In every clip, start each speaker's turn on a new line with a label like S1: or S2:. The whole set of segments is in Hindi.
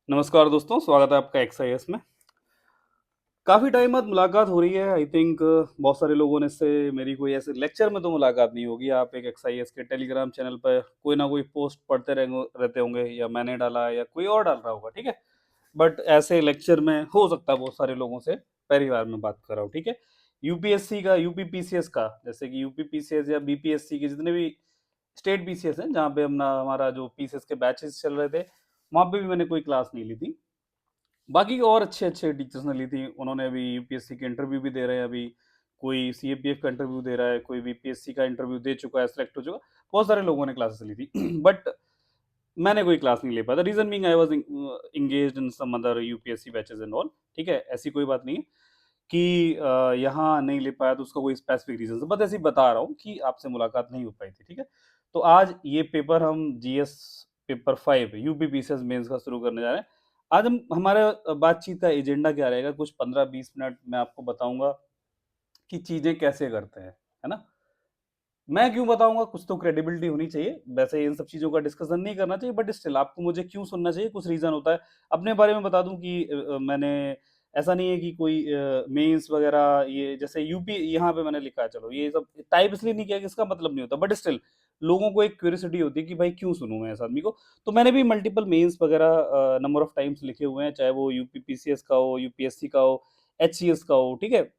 S1: नमस्कार दोस्तों, स्वागत है आपका एक्सआईएस में। काफ़ी टाइम बाद मुलाकात हो रही है। आई थिंक बहुत सारे लोगों ने इससे मेरी कोई ऐसे लेक्चर में तो मुलाकात नहीं होगी। आप एक एक्सआईएस के टेलीग्राम चैनल पर कोई ना कोई पोस्ट पढ़ते रहते होंगे, या मैंने डाला या कोई और डाल रहा होगा, ठीक है। बट ऐसे लेक्चर में हो सकता है बहुत सारे लोगों से पहली बार मैं बात कर रहा हूँ, ठीक है। यूपीएससी का, यूपीपीसीएस का, जैसे कि यूपीपीसीएस या बीपीएससी के जितने भी स्टेट पीसीएस हैं, जहाँ पे अपना हमारा जो पीसीएस के बैचेस चल रहे थे, वहाँ पे भी मैंने कोई क्लास नहीं ली थी। बाकी और अच्छे-अच्छे टीचर्स ने ली थी। उन्होंने अभी यूपीएससी के इंटरव्यू भी दे रहे हैं अभी। कोई सीएपीएफ का इंटरव्यू दे रहा है, कोई बीपीएससी का इंटरव्यू दे चुका है, सेलेक्ट हो चुका है। बहुत सारे लोगों ने क्लासेस ली थी। बट मैंने कोई क्लास नहीं ले पाया था। Reason being I was engaged in some other UPSC batches and all, ठीक है? ऐसी कोई बात नहीं है कि यहाँ नहीं ले पाया तो उसका कोई स्पेसिफिक रीज़न है। बस ऐसे ही बता रहा हूँ कि आपसे मुलाकात नहीं हो पाई थी, ठीक है? तो आज ये पेपर हम जीएस पेपर 5 यूपीपीसीएस मेंस का शुरू करने जा रहे हैं। आज हम हमारा बातचीत का एजेंडा क्या रहेगा, कुछ 15-20 मिनट मैं आपको बताऊँगा कि चीज़ें कैसे करते हैं, है ना? मैं क्यों बताऊँगा, कुछ तो क्रेडिबिलिटी होनी चाहिए। वैसे इन सब चीज़ों का डिस्कशन नहीं करना चाहिए, बट स्टिल आपको मुझे क्यों सुनना चाहिए, कुछ रीज़न होता है। अपने बारे में बता दूँ कि मैंने ऐसा नहीं है कि कोई मेंस वगैरह, ये जैसे यूपी यहाँ पे मैंने लिखा है, चलो ये सब टाइप इसलिए नहीं किया कि इसका मतलब नहीं होता, बट स्टिल लोगों को एक क्यूरियोसिटी होती है कि भाई क्यों सुनूँ मैं इस आदमी को। तो मैंने भी मल्टीपल मेंस वगैरह नंबर ऑफ टाइम्स लिखे हुए हैं, चाहे वो यूपीपीसीएस का हो, यूपीएससी का हो, एचसीएस का हो, ठीक है?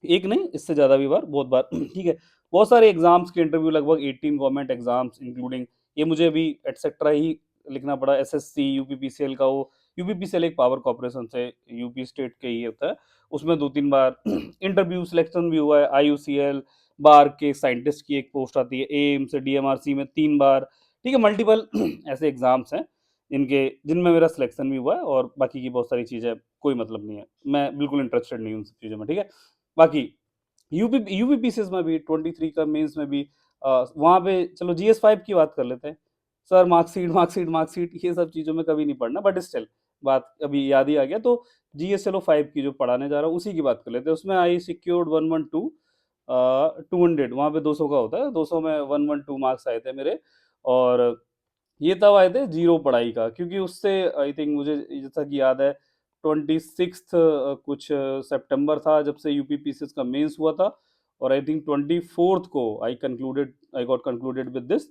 S1: एक नहीं, इससे ज़्यादा भी बार, बहुत बार ठीक है। बहुत सारे एग्ज़ाम्स के इंटरव्यू, लगभग 18 गवर्नमेंट एग्ज़ाम्स इंक्लूडिंग ये मुझे अभी एटसेट्रा ही लिखना पड़ा। एसएससी, यूपीपीसीएल का हो। यूपीपीसीएल एक पावर कॉर्पोरेशन से यूपी स्टेट के ही होता है। उसमें 2-3 बार इंटरव्यू सिलेक्शन भी हुआ है। आईयूसीएल, बार के साइंटिस्ट की एक पोस्ट आती है। एम्स, डीएमआरसी में 3 बार, ठीक है। मल्टीपल ऐसे एग्ज़ाम्स हैं इनके, जिनमें मेरा सिलेक्शन भी हुआ है, और बाकी की बहुत सारी चीज़ें कोई मतलब नहीं है। मैं बिल्कुल इंटरेस्टेड नहीं हूँ उन सब चीज़ों में, ठीक है। बाकी यूपीपीसीएस में भी 23 का मेंस में भी वहाँ पे चलो जीएस 5 की बात कर लेते हैं। सर मार्कशीट, मार्कशीट, मार्कशीट, ये सब चीज़ों में कभी नहीं पढ़ना, बट स्टिल बात अभी याद ही आ गया, तो जीएस चलो 5 की जो पढ़ाने जा रहा हूँ उसी की बात कर लेते हैं। उसमें आई सिक्योर्ड 112 200, वहाँ पे 200 का होता है, 200 में 112 मार्क्स आए थे मेरे। और ये तब आए थे ज़ीरो पढ़ाई का, क्योंकि उससे आई थिंक मुझे जैसा कि याद है 26th कुछ सितंबर था जब से यूपीपीसीएस का मेंस हुआ था, और आई थिंक 24th को I got concluded with this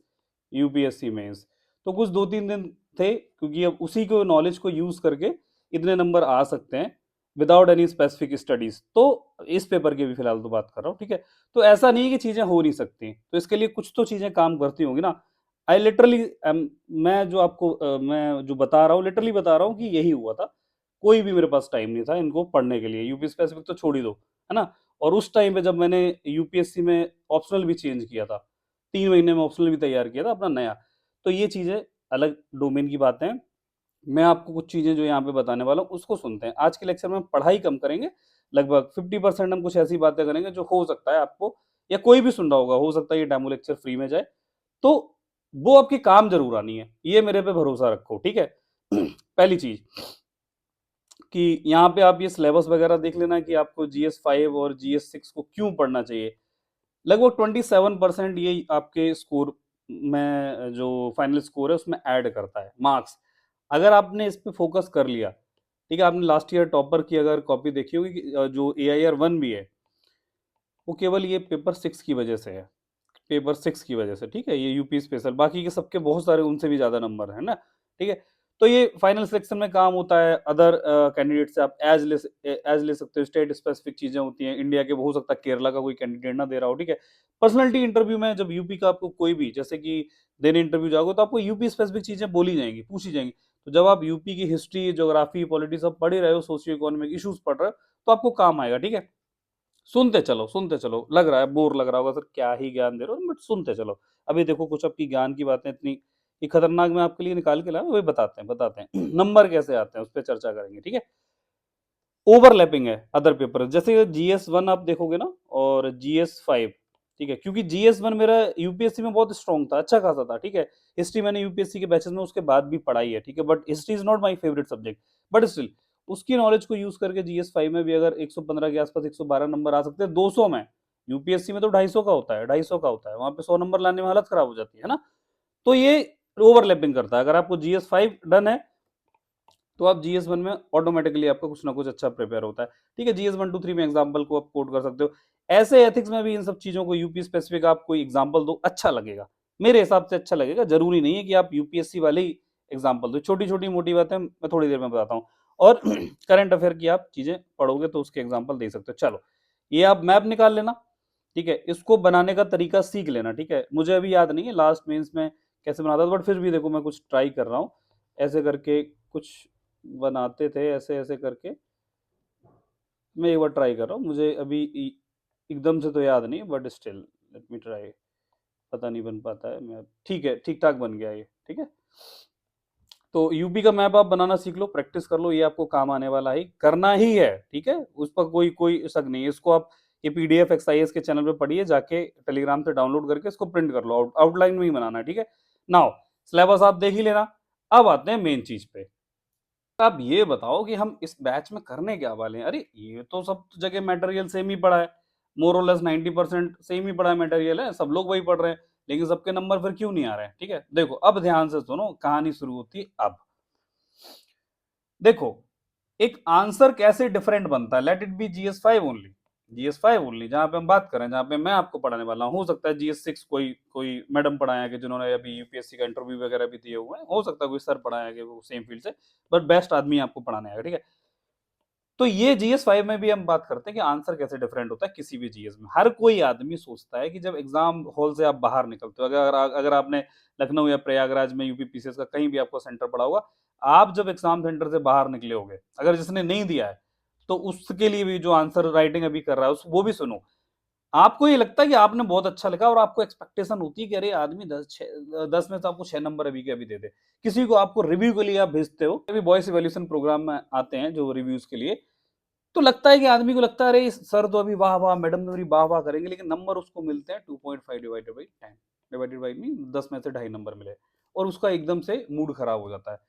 S1: UPSC mains. तो कुछ 2-3 दिन थे, क्योंकि अब उसी को नॉलेज को यूज़ करके इतने नंबर आ सकते हैं विदाउट एनी स्पेसिफिक स्टडीज़। तो इस पेपर की भी फिलहाल तो बात कर रहा हूँ, ठीक है? तो ऐसा नहीं है कि चीज़ें हो नहीं सकती, तो इसके लिए कुछ तो चीज़ें काम करती होंगी ना। आई लिटरली मैं जो बता रहा हूँ, लिटरली बता रहा हूँ कि यही हुआ था। कोई भी मेरे पास टाइम नहीं था इनको पढ़ने के लिए, यूपी स्पेसिफिक तो छोड़ ही दो, है ना? और उस टाइम पे जब मैंने यूपीएससी में ऑप्शनल भी चेंज किया था, 3 महीने में ऑप्शनल भी तैयार किया था अपना नया। तो ये चीज़ें अलग डोमेन की बातें हैं। मैं आपको कुछ चीज़ें जो यहाँ पे बताने वाला हूँ उसको सुनते हैं। आज के लेक्चर में हम पढ़ाई कम करेंगे, लगभग 50% हम कुछ ऐसी बातें करेंगे जो हो सकता है आपको, या कोई भी सुन रहा होगा, हो सकता है ये डेमो लेक्चर फ्री में जाए, तो वो आपके काम ज़रूर आनी है, ये मेरे पे भरोसा रखो, ठीक है? पहली चीज़ कि यहाँ पे आप ये सिलेबस वगैरह देख लेना कि आपको जीएस 5 और जीएस 6 को क्यों पढ़ना चाहिए। लगभग 27% ये आपके स्कोर में, जो फाइनल स्कोर है उसमें ऐड करता है मार्क्स। अगर आपने इस पे फोकस कर लिया, ठीक है, आपने लास्ट ईयर टॉपर की अगर कॉपी देखी होगी कि जो एआईआर 1 भी है, वो केवल ये पेपर 6 की वजह से है। पेपर 6 की वजह से, ठीक है? ये यूपी स्पेशल, बाकी के सबके बहुत सारे उनसे भी ज़्यादा नंबर हैं ना, ठीक है? तो ये फाइनल सिलेक्शन में काम होता है। अदर कैंडिडेट से आप एज ले सकते हो, स्टेट स्पेसिफिक चीज़ें होती हैं। इंडिया के हो सकता है केरला का कोई कैंडिडेट ना दे रहा हो, ठीक है? पर्सनैलिटी इंटरव्यू में जब यूपी का आपको कोई भी, जैसे कि देने इंटरव्यू जाओगे, तो आपको यूपी स्पेसिफिक चीज़ें बोली जाएँगी, पूछी जाएँगी। तो जब आप यूपी की हिस्ट्री, ज्योग्राफी, पॉलिटी सब पढ़ ही रहे हो, सोशियो इकोनॉमिक इश्यूज़ पढ़ रहे हो, तो आपको काम आएगा, ठीक है? सुनते चलो, लग रहा है बोर लग रहा होगा, सर क्या ही ज्ञान दे रहे हो, बट सुनते चलो। अभी देखो कुछ आपकी ज्ञान की बातें इतनी ये खतरनाक मैं आपके लिए निकाल के लाया हूं, वही बताते हैं नंबर कैसे आते हैं उस पर चर्चा करेंगे, ठीक है। ओवरलैपिंग है अदर पेपर, जैसे जीएस 1 आप देखोगे ना, और जीएस 5, ठीक है, क्योंकि जीएस 1 मेरा यूपीएससी में बहुत स्ट्रॉन्ग था, अच्छा खासा था, ठीक है। हिस्ट्री मैंने यूपीएससी के बैचेस में उसके बाद भी पढ़ाई है, ठीक है, but history is not my favourite subject. But still उसकी नॉलेज को यूज करके जीएस 5 में भी अगर 115 के आसपास 112 नंबर आ सकते हैं 200 में। यूपीएससी में तो 250 का होता है, 250 का होता है, वहां पे 100 नंबर लाने में हालत खराब हो जाती है ना। तो ये ओवरलैपिंग करता है। अगर आपको जीएस 5 डन है, तो आप GS1 में ऑटोमेटिकली आपका कुछ ना कुछ अच्छा प्रिपेयर होता है। ठीक है, GS1 2 3 में एग्जाम्पल को आप कोट कर सकते हो। ऐसे एथिक्स में भी इन सब चीजों को यूपी स्पेसिफिक आप कोई एग्जाम्पल दो, अच्छा लगेगा, मेरे हिसाब से अच्छा लगेगा। जरूरी नहीं है कि आप यूपीएससी वाले ही एग्जाम्पल दो, छोटी छोटी मोटी बातें मैं थोड़ी देर में बताता हूँ। और करंट अफेयर की आप चीजें पढ़ोगे तो उसके एग्जाम्पल दे सकते हो। चलो, ये आप मैप निकाल लेना, ठीक है, इसको बनाने का तरीका सीख लेना। ठीक है, मुझे अभी याद नहीं है लास्ट मेंस में कैसे बनाता था, बट फिर भी देखो मैं कुछ ट्राई कर रहा हूँ। ऐसे करके कुछ बनाते थे, ऐसे ऐसे करके मैं एक बार ट्राई कर रहा हूँ। मुझे अभी एकदम से तो याद नहीं, but still let me try. पता नहीं बन पाता है मैप, ठीक है, ठीक ठाक बन गया ये। ठीक है, तो यूपी का मैप आप बनाना सीख लो, प्रैक्टिस कर लो, ये आपको काम आने वाला ही, करना ही है। ठीक है, उस पर कोई कोई शक नहीं है। इसको आप ये पीडीएफ एक्सआईएस के चैनल पे पढ़िए, जाके टेलीग्राम से डाउनलोड करके इसको प्रिंट कर लो, आउटलाइन में ही बनाना है। ठीक है, नाउ सिलेबस आप देख ही लेना। अब आते हैं मेन चीज पे। आप ये बताओ कि हम इस बैच में करने क्या वाले हैं। अरे ये तो सब जगह मटेरियल सेम ही पड़ा है, मोर और लेस 90% सेम ही पड़ा है मटेरियल है, सब लोग वही पढ़ रहे हैं, लेकिन सबके नंबर फिर क्यों नहीं आ रहे हैं। ठीक है, देखो अब ध्यान से सुनो, कहानी शुरू होती है अब। देखो, एक आंसर कैसे डिफरेंट बनता है, let it be GS5 only, GS5 only, जहां पे हम बात करें, जहां पे मैं आपको पढ़ाने वाला हूं। हो सकता है GS6 कोई कोई मैडम पढ़ाया कि जिन्होंने अभी यूपीएससी का इंटरव्यू वगैरह भी दिए हुए हैं, हो सकता है कोई सर पढ़ाया कि वो सेम फील्ड से, बट बेस्ट आदमी आपको पढ़ाने आएगा। ठीक है, तो ये GS5 में भी हम बात करते हैं कि आंसर कैसे डिफरेंट होता है किसी भी GS में। हर कोई आदमी सोचता है कि जब एग्जाम हॉल से आप बाहर निकलते हो, अगर आपने लखनऊ या प्रयागराज में यूपी पीसीएस का कहीं भी आपको सेंटर पड़ा होगा, आप जब एग्जाम सेंटर से बाहर निकले होगे, अगर जिसने नहीं दिया है तो उसके लिए भी जो आंसर राइटिंग अभी कर रहा है वो भी सुनो। आपको ये लगता है कि आपने बहुत अच्छा लिखा और आपको एक्सपेक्टेशन होती है कि अरे आदमी 10 में से आपको 6 नंबर अभी के अभी दे दे। किसी को आपको रिव्यू के लिए आप भेजते हो, अभी वॉइस इवैल्यूएशन प्रोग्राम में आते हैं जो रिव्यूज के लिए, तो लगता है कि आदमी को लगता है अरे सर तो अभी वाह वाह, मैडम तो मेरी वाह वाह करेंगे, लेकिन नंबर उसको मिलते हैं 2.5 divided by 10, divided by mean 10 में से 2.5 नंबर मिले, और उसका एकदम से मूड खराब हो जाता है।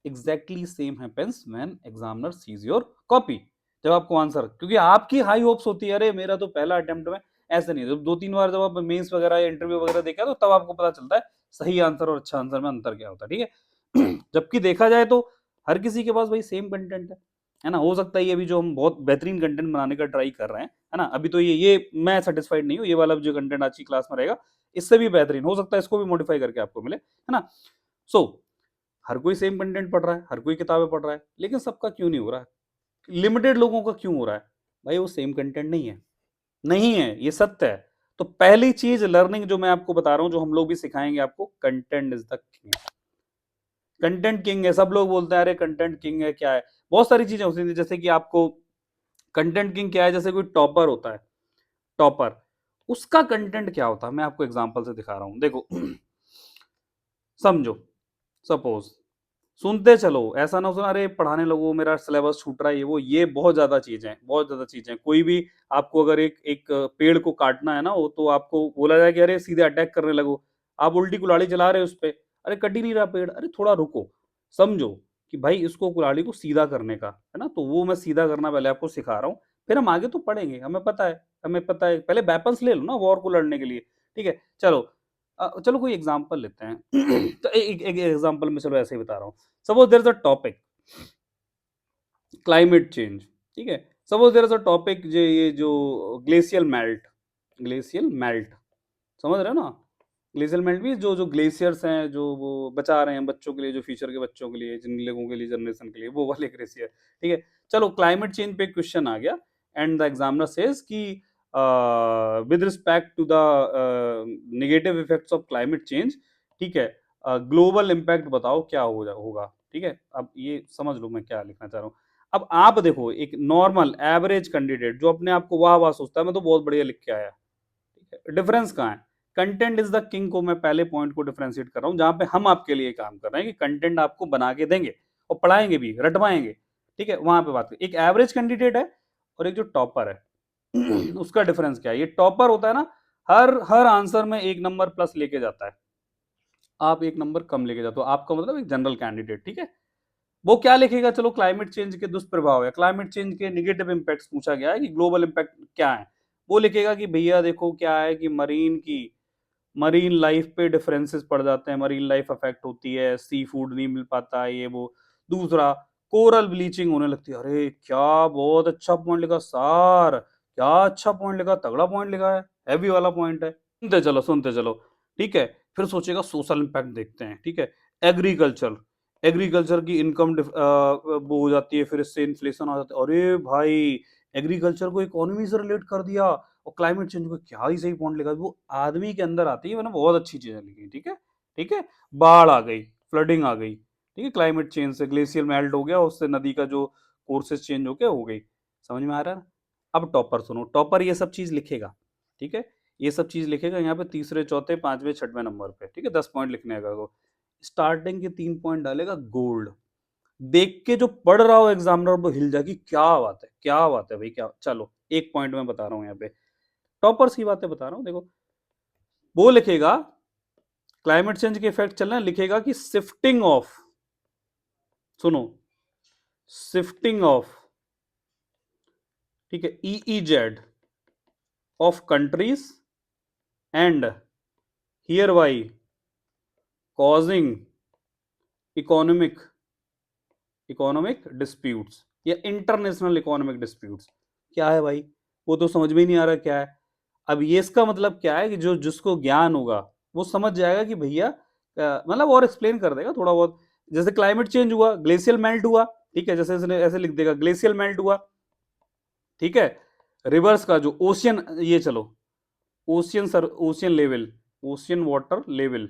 S1: Exactly same happens when examiner sees your copy. जब आपको आंसर, क्योंकि आपकी हाई होप्स होती है, अरे मेरा तो पहला अटेम्प्ट में, ऐसे नहीं, जब 2 3 बार जब आप मेंस वगैरह या इंटरव्यू वगैरह देखा तो तब आपको पता चलता है सही आंसर और अच्छा आंसर में अंतर क्या होता है। ठीक है, जबकि देखा जाए तो हर किसी के पास भाई सेम कंटेंट है ना। हो सकता है ये भी जो हम बहुत बेहतरीन कंटेंट बनाने का ट्राई कर रहे हैं, है ना, अभी तो ये मैं सेटिस्फाइड नहीं हूँ, ये वाला जो कंटेंट आज की क्लास में रहेगा इससे भी बेहतरीन हो सकता है, इसको भी मॉडिफाई करके आपको मिले, है ना। सो हर कोई सेम कंटेंट पढ़ रहा है, हर कोई किताबें पढ़ रहा है, लेकिन सबका क्यों नहीं हो रहा है, लिमिटेड लोगों का क्यों हो रहा है? भाई वो सेम कंटेंट नहीं है, नहीं है, ये सत्य है। तो पहली चीज लर्निंग जो मैं आपको बता रहा हूं, जो हम लोग भी सिखाएंगे आपको, content is the king. Content king है, सब लोग बोलते हैं अरे कंटेंट किंग है क्या है, बहुत सारी चीजें होती हैं, जैसे कि आपको कंटेंट किंग क्या है, जैसे कोई टॉपर होता है, टॉपर, उसका कंटेंट क्या होता है, मैं आपको एग्जांपल से दिखा रहा हूं, देखो समझो, सपोज, सुनते चलो, ऐसा ना सुना अरे पढ़ाने लगो मेरा सिलेबस छूट रहा है, ये बहुत ज्यादा चीजें हैं, बहुत ज्यादा चीजें हैं। कोई भी आपको अगर एक एक पेड़ को काटना है ना, वो तो आपको बोला जाए कि अरे सीधे अटैक करने लगो, आप उल्टी कुल्हाड़ी चला रहे हो उस पे, अरे कट ही नहीं रहा पेड़, अरे थोड़ा रुको, समझो कि भाई इसको कुल्हाड़ी को सीधा करने का है ना, तो वो मैं सीधा करना पहले आपको सिखा रहा हूँ, फिर हम आगे तो पढ़ेंगे, हमें पता है, हमें पता है, पहले वेपन्स ले लो ना वॉर को लड़ने के लिए। ठीक है, चलो, चलो कोई एग्जांपल लेते हैं तो एक एग्जांपल में चलो ऐसे ही बता रहा हूँ। Suppose there is a topic climate change, ठीक है, suppose there is a topic जो ग्लेशियल मेल्ट, ग्लेशियल मेल्ट, समझ रहे हो ना, ग्लेशियल मेल्ट भी जो जो ग्लेशियर्स हैं जो वो बचा रहे हैं बच्चों के लिए, जो फ्यूचर के बच्चों के लिए, जिन लोगों के लिए, जनरेशन के लिए, वो वाले ग्लेशियर। ठीक है, चलो क्लाइमेट चेंज पे क्वेश्चन आ गया, एंड द एग्जामिनर सेज कि with respect to the negative effects of climate change, ठीक है, ग्लोबल इम्पैक्ट बताओ क्या होगा। ठीक है, अब ये समझ लो मैं क्या लिखना चाह रहा हूँ। अब आप देखो, एक नॉर्मल एवरेज कैंडिडेट जो अपने आप को वाह वाह सोचता है, मैं तो बहुत बढ़िया लिख के आया, ठीक है, डिफरेंस कहाँ है? कंटेंट इज द किंग को मैं पहले पॉइंट को डिफरेंशिएट कर रहा हूं, जहां पे हम आपके लिए काम कर रहे हैं कि कंटेंट आपको बना के देंगे और पढ़ाएंगे भी, रटवाएंगे। ठीक है, वहां पे बात एक एवरेज कैंडिडेट है और एक जो टॉपर है उसका डिफरेंस क्या है? ये टॉपर होता है ना, हर हर आंसर में 1 नंबर प्लस लेके जाता है, आप 1 नंबर कम लेके जाते हो, आपका मतलब एक जनरल कैंडिडेट। ठीक है, वो क्या लिखेगा, चलो क्लाइमेट चेंज के दुष्प्रभाव है, क्लाइमेट चेंज के निगेटिव इम्पैक्ट्स पूछा गया है कि ग्लोबल इम्पैक्ट क्या है, वो लिखेगा कि भैया देखो क्या है कि मरीन लाइफ पे डिफरेंसेस पड़ जाते हैं, मरीन लाइफ अफेक्ट होती है, सी फूड नहीं मिल पाता है, ये वो। दूसरा, कोरल ब्लीचिंग होने लगती है। अरे क्या बहुत अच्छा पॉइंट लिखा सर, क्या अच्छा पॉइंट लिखा, तगड़ा पॉइंट लिखा है, हैवी वाला पॉइंट है। सुनते चलो सुनते चलो, ठीक है। फिर सोचेगा सोशल इम्पैक्ट देखते हैं, ठीक है। एग्रीकल्चर, एग्रीकल्चर की इनकम वो हो जाती है, फिर इससे इन्फ्लेशन आ जाता है। अरे भाई, एग्रीकल्चर को इकोनॉमी से रिलेट कर दिया और क्लाइमेट चेंज को, क्या ही सही पॉइंट लिखा। वो आदमी के अंदर आती है, मैंने बहुत अच्छी चीजें लिखी, ठीक है। ठीक है, बाढ़ आ गई, फ्लडिंग आ गई, ठीक है, क्लाइमेट चेंज से ग्लेशियर मेल्ट हो गया, उससे नदी का जो कोर्सेज चेंज हो गया, हो गई। समझ में आ रहा है ना? अब टॉपर सुनो, टॉपर ये सब चीज लिखेगा, ठीक है। ये सब चीज लिखेगा यहाँ पे तीसरे चौथे पांचवें छठवें नंबर पे, ठीक है। 10 पॉइंट लिखने का तो स्टार्टिंग के 3 पॉइंट डालेगा गोल्ड। देख के जो पढ़ रहा हो एग्जामिनर वो हिल जाएगी, क्या बात है, क्या बात है भाई, क्या। चलो एक पॉइंट मैं बता रहा हूँ यहाँ पे, टॉपर्स की बातें बता रहा हूँ, देखो। वो लिखेगा क्लाइमेट चेंज के इफेक्ट चल रहे हैं, लिखेगा कि शिफ्टिंग ऑफ, सुनो, शिफ्टिंग ऑफ, ठीक है, EEZ of countries and here why causing economic, economic disputes या इंटरनेशनल इकोनॉमिक डिस्प्यूट्स। क्या है भाई, वो तो समझ में ही नहीं आ रहा क्या है। अब ये इसका मतलब क्या है कि जो जिसको ज्ञान होगा वो समझ जाएगा कि भैया मतलब और एक्सप्लेन कर देगा थोड़ा बहुत। जैसे क्लाइमेट चेंज हुआ, ग्लेशियल मेल्ट हुआ, ठीक है, जैसे इसने ऐसे लिख देगा ग्लेशियल मेल्ट हुआ, ठीक है। रिवर्स का जो ओशियन, ये चलो, ocean sir, ocean level, ocean water level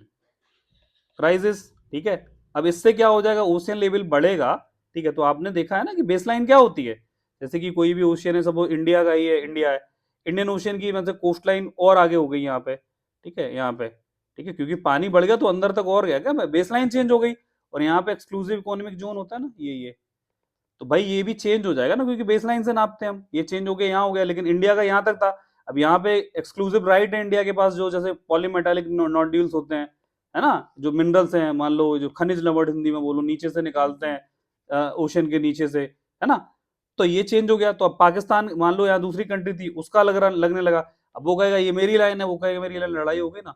S1: rises, ठीक है। अब इससे क्या हो जाएगा, ओशियन लेवल बढ़ेगा, ठीक है। तो आपने देखा है ना कि बेसलाइन क्या होती है, जैसे कि कोई भी ओशियन है, सब इंडिया का ही है, इंडिया है, इंडियन ओशियन की मतलब कोस्ट लाइन और आगे हो गई यहाँ पे, ठीक है, यहाँ पे, ठीक है, क्योंकि पानी बढ़ गया तो अंदर तक और गया, क्या बेसलाइन चेंज हो गई। और यहाँ पे एक्सक्लूसिव इकोनॉमिक जोन होता है ना, ये तो भाई ये भी चेंज हो जाएगा ना, क्योंकि बेसलाइन से नापते हैं हम, ये चेंज हो गया, यहाँ हो गया, लेकिन इंडिया का यहाँ तक था। अब यहाँ पे एक्सक्लूसिव राइट है इंडिया के पास, जो जैसे पॉलीमेटालिक नोड्यूल्स होते हैं, है ना, जो मिनरल्स हैं, मान लो जो खनिज लवण हिंदी में बोलो, नीचे से निकालते हैं ओशन के नीचे से, है ना। तो ये चेंज हो गया, तो अब पाकिस्तान मान लो यहाँ दूसरी कंट्री थी, उसका लगने लगा। अब वो कहेगा ये मेरी लाइन है, वो कहेगा मेरी लाइन, लड़ाई हो गई ना।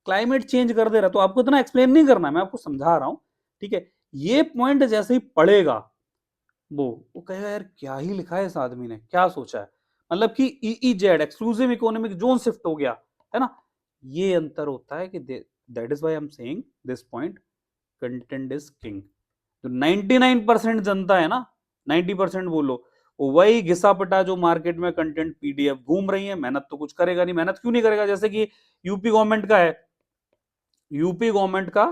S1: क्लाइमेट चेंज कर दे रहा, तो आपको इतना एक्सप्लेन नहीं करना है, मैं आपको समझा रहा हूँ, ठीक है। ये पॉइंट जैसे ही पढ़ेगा वो कहेगा यार क्या ही लिखा है इस आदमी ने, क्या सोचा है। मतलब कि EEZ exclusive economic zone shift हो गया, है ना। ये अंतर होता है कि that is why I am saying this point, content is king. जो 99% जनता है ना, 90% बोलो, वो वही घिसा पिटा जो मार्केट में कंटेंट पीडीएफ घूम रही है, मेहनत तो कुछ करेगा नहीं। मेहनत क्यों नहीं करेगा, जैसे कि यूपी गवर्नमेंट का है, यूपी गवर्नमेंट का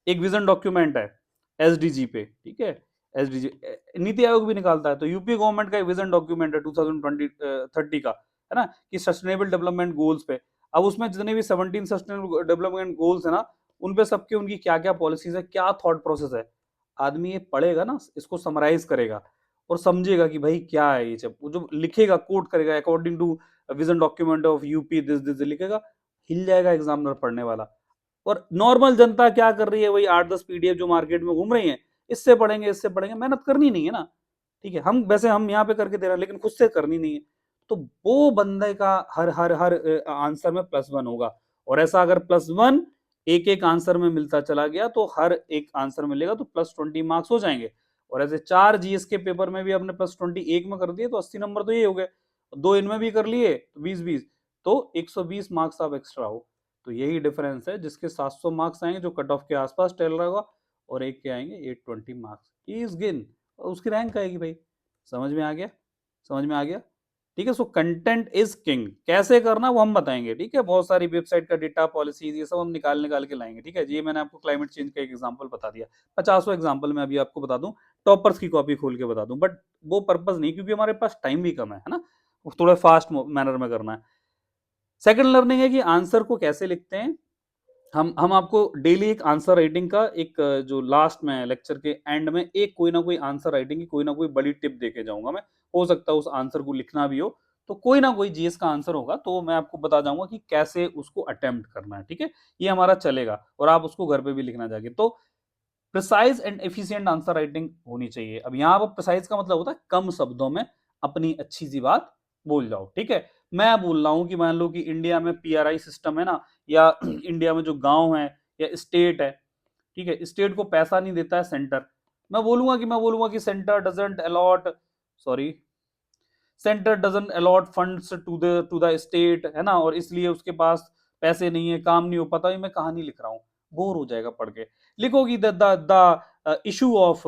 S1: एक विजन डॉक्यूमेंट है एसडीजी पे, ठीक है। एसडीजी नीति आयोग भी निकालता है, तो यूपी गवर्नमेंट का एक विजन डॉक्यूमेंट है 2030 का, है ना, कि सस्टेनेबल डेवलपमेंट गोल्स पे। अब उसमें जितने भी 17 सस्टेनेबल डेवलपमेंट गोल्स है ना, उन पे सबके उनकी क्या क्या पॉलिसीज है, क्या थॉट प्रोसेस है। आदमी ये पढ़ेगा ना, इसको समराइज करेगा और समझेगा कि भाई क्या है ये सब, वो जो लिखेगा कोट करेगा according to vision document of UP this this लिखेगा, हिल जाएगा एग्जामिनर पढ़ने वाला। और नॉर्मल जनता क्या कर रही है, वही 8-10 पीडीएफ जो मार्केट में घूम रही है, इससे पढ़ेंगे इससे पढ़ेंगे, मेहनत करनी नहीं है ना, ठीक है। हम वैसे हम यहाँ पे करके दे रहे हैं, लेकिन खुद से करनी नहीं है। तो वो बंदे का हर आंसर में +1 होगा। और ऐसा अगर +1 एक एक आंसर में मिलता चला गया, तो हर एक आंसर मिलेगा तो +20 मार्क्स हो जाएंगे। और ऐसे 4 जीएस के पेपर में भी आपने +20 एक में कर दिए तो 80 नंबर तो ये हो गए। दो इनमें भी कर लिए तो 20-20, तो 120 मार्क्स आप एक्स्ट्रा हो। तो यही डिफरेंस है, जिसके 700 मार्क्स आएंगे जो कट ऑफ के आसपास टहल रहा होगा, और एक के आएंगे 820 मार्क्स, ही इज गिन, उसकी रैंक आएगी भाई। समझ में आ गया, समझ में आ गया, ठीक है। सो कंटेंट इज किंग, कैसे करना वो हम बताएंगे, ठीक है। बहुत सारी वेबसाइट का डेटा पॉलिसीज ये सब हम निकाल निकाल के लाएंगे, ठीक है। ये मैंने आपको क्लाइमेट चेंज का एक एग्जांपल बता दिया, 50 एग्जांपल मैं अभी आपको बता दूं, टॉपर्स की कॉपी खोल के बता दूं, बट वो पर्पज नहीं, क्योंकि हमारे पास टाइम भी कम है ना, थोड़ा फास्ट मैनर में करना है। सेकंड लर्निंग है कि आंसर को कैसे लिखते हैं। हम आपको डेली एक आंसर राइटिंग का एक जो लास्ट में लेक्चर के एंड में एक कोई ना कोई आंसर राइटिंग की कोई ना कोई बड़ी टिप देके जाऊंगा मैं। हो सकता है उस आंसर को लिखना भी हो, तो कोई ना कोई जीएस का आंसर होगा, तो मैं आपको बता जाऊंगा कि कैसे उसको अटेम्प्ट करना है, ठीक है। ये हमारा चलेगा, और आप उसको घर पे भी लिखना जाके। तो precise and efficient answer writing होनी चाहिए। अब यहाँ पर प्रिसाइज का मतलब होता है कम शब्दों में अपनी अच्छी सी बात बोल जाओ, ठीक है। मैं बोल रहा हूं कि मान लो कि इंडिया में पीआरआई सिस्टम है ना, या इंडिया में जो गांव है या स्टेट है, ठीक है, स्टेट को पैसा नहीं देता है सेंटर, मैं बोलूंगा कि centre doesn't allot funds to the state, है ना, और इसलिए उसके पास पैसे नहीं है, काम नहीं हो पाता। ये मैं कहानी लिख रहा हूँ, बोर हो जाएगा पढ़ के। लिखोगी the issue of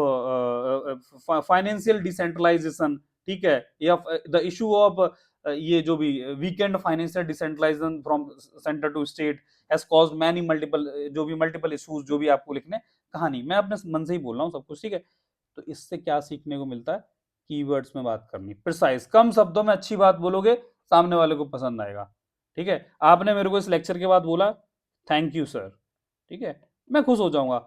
S1: financial decentralisation, ठीक है, या द इशू ऑफ ये जो भी weakened financial decentralisation from centre to state has caused many multiple, जो भी मल्टीपल इशूज जो भी आपको लिखने, कहानी मैं अपने मन से ही बोल रहा हूँ सब कुछ, ठीक है। तो इससे क्या सीखने को मिलता है? कीवर्ड्स में बात करनी, प्रिसाइज, कम शब्दों में अच्छी बात बोलोगे, सामने वाले को पसंद आएगा। ठीक है, आपने मेरे को इस लेक्चर के बाद बोला थैंक यू सर, ठीक है, मैं खुश हो जाऊंगा।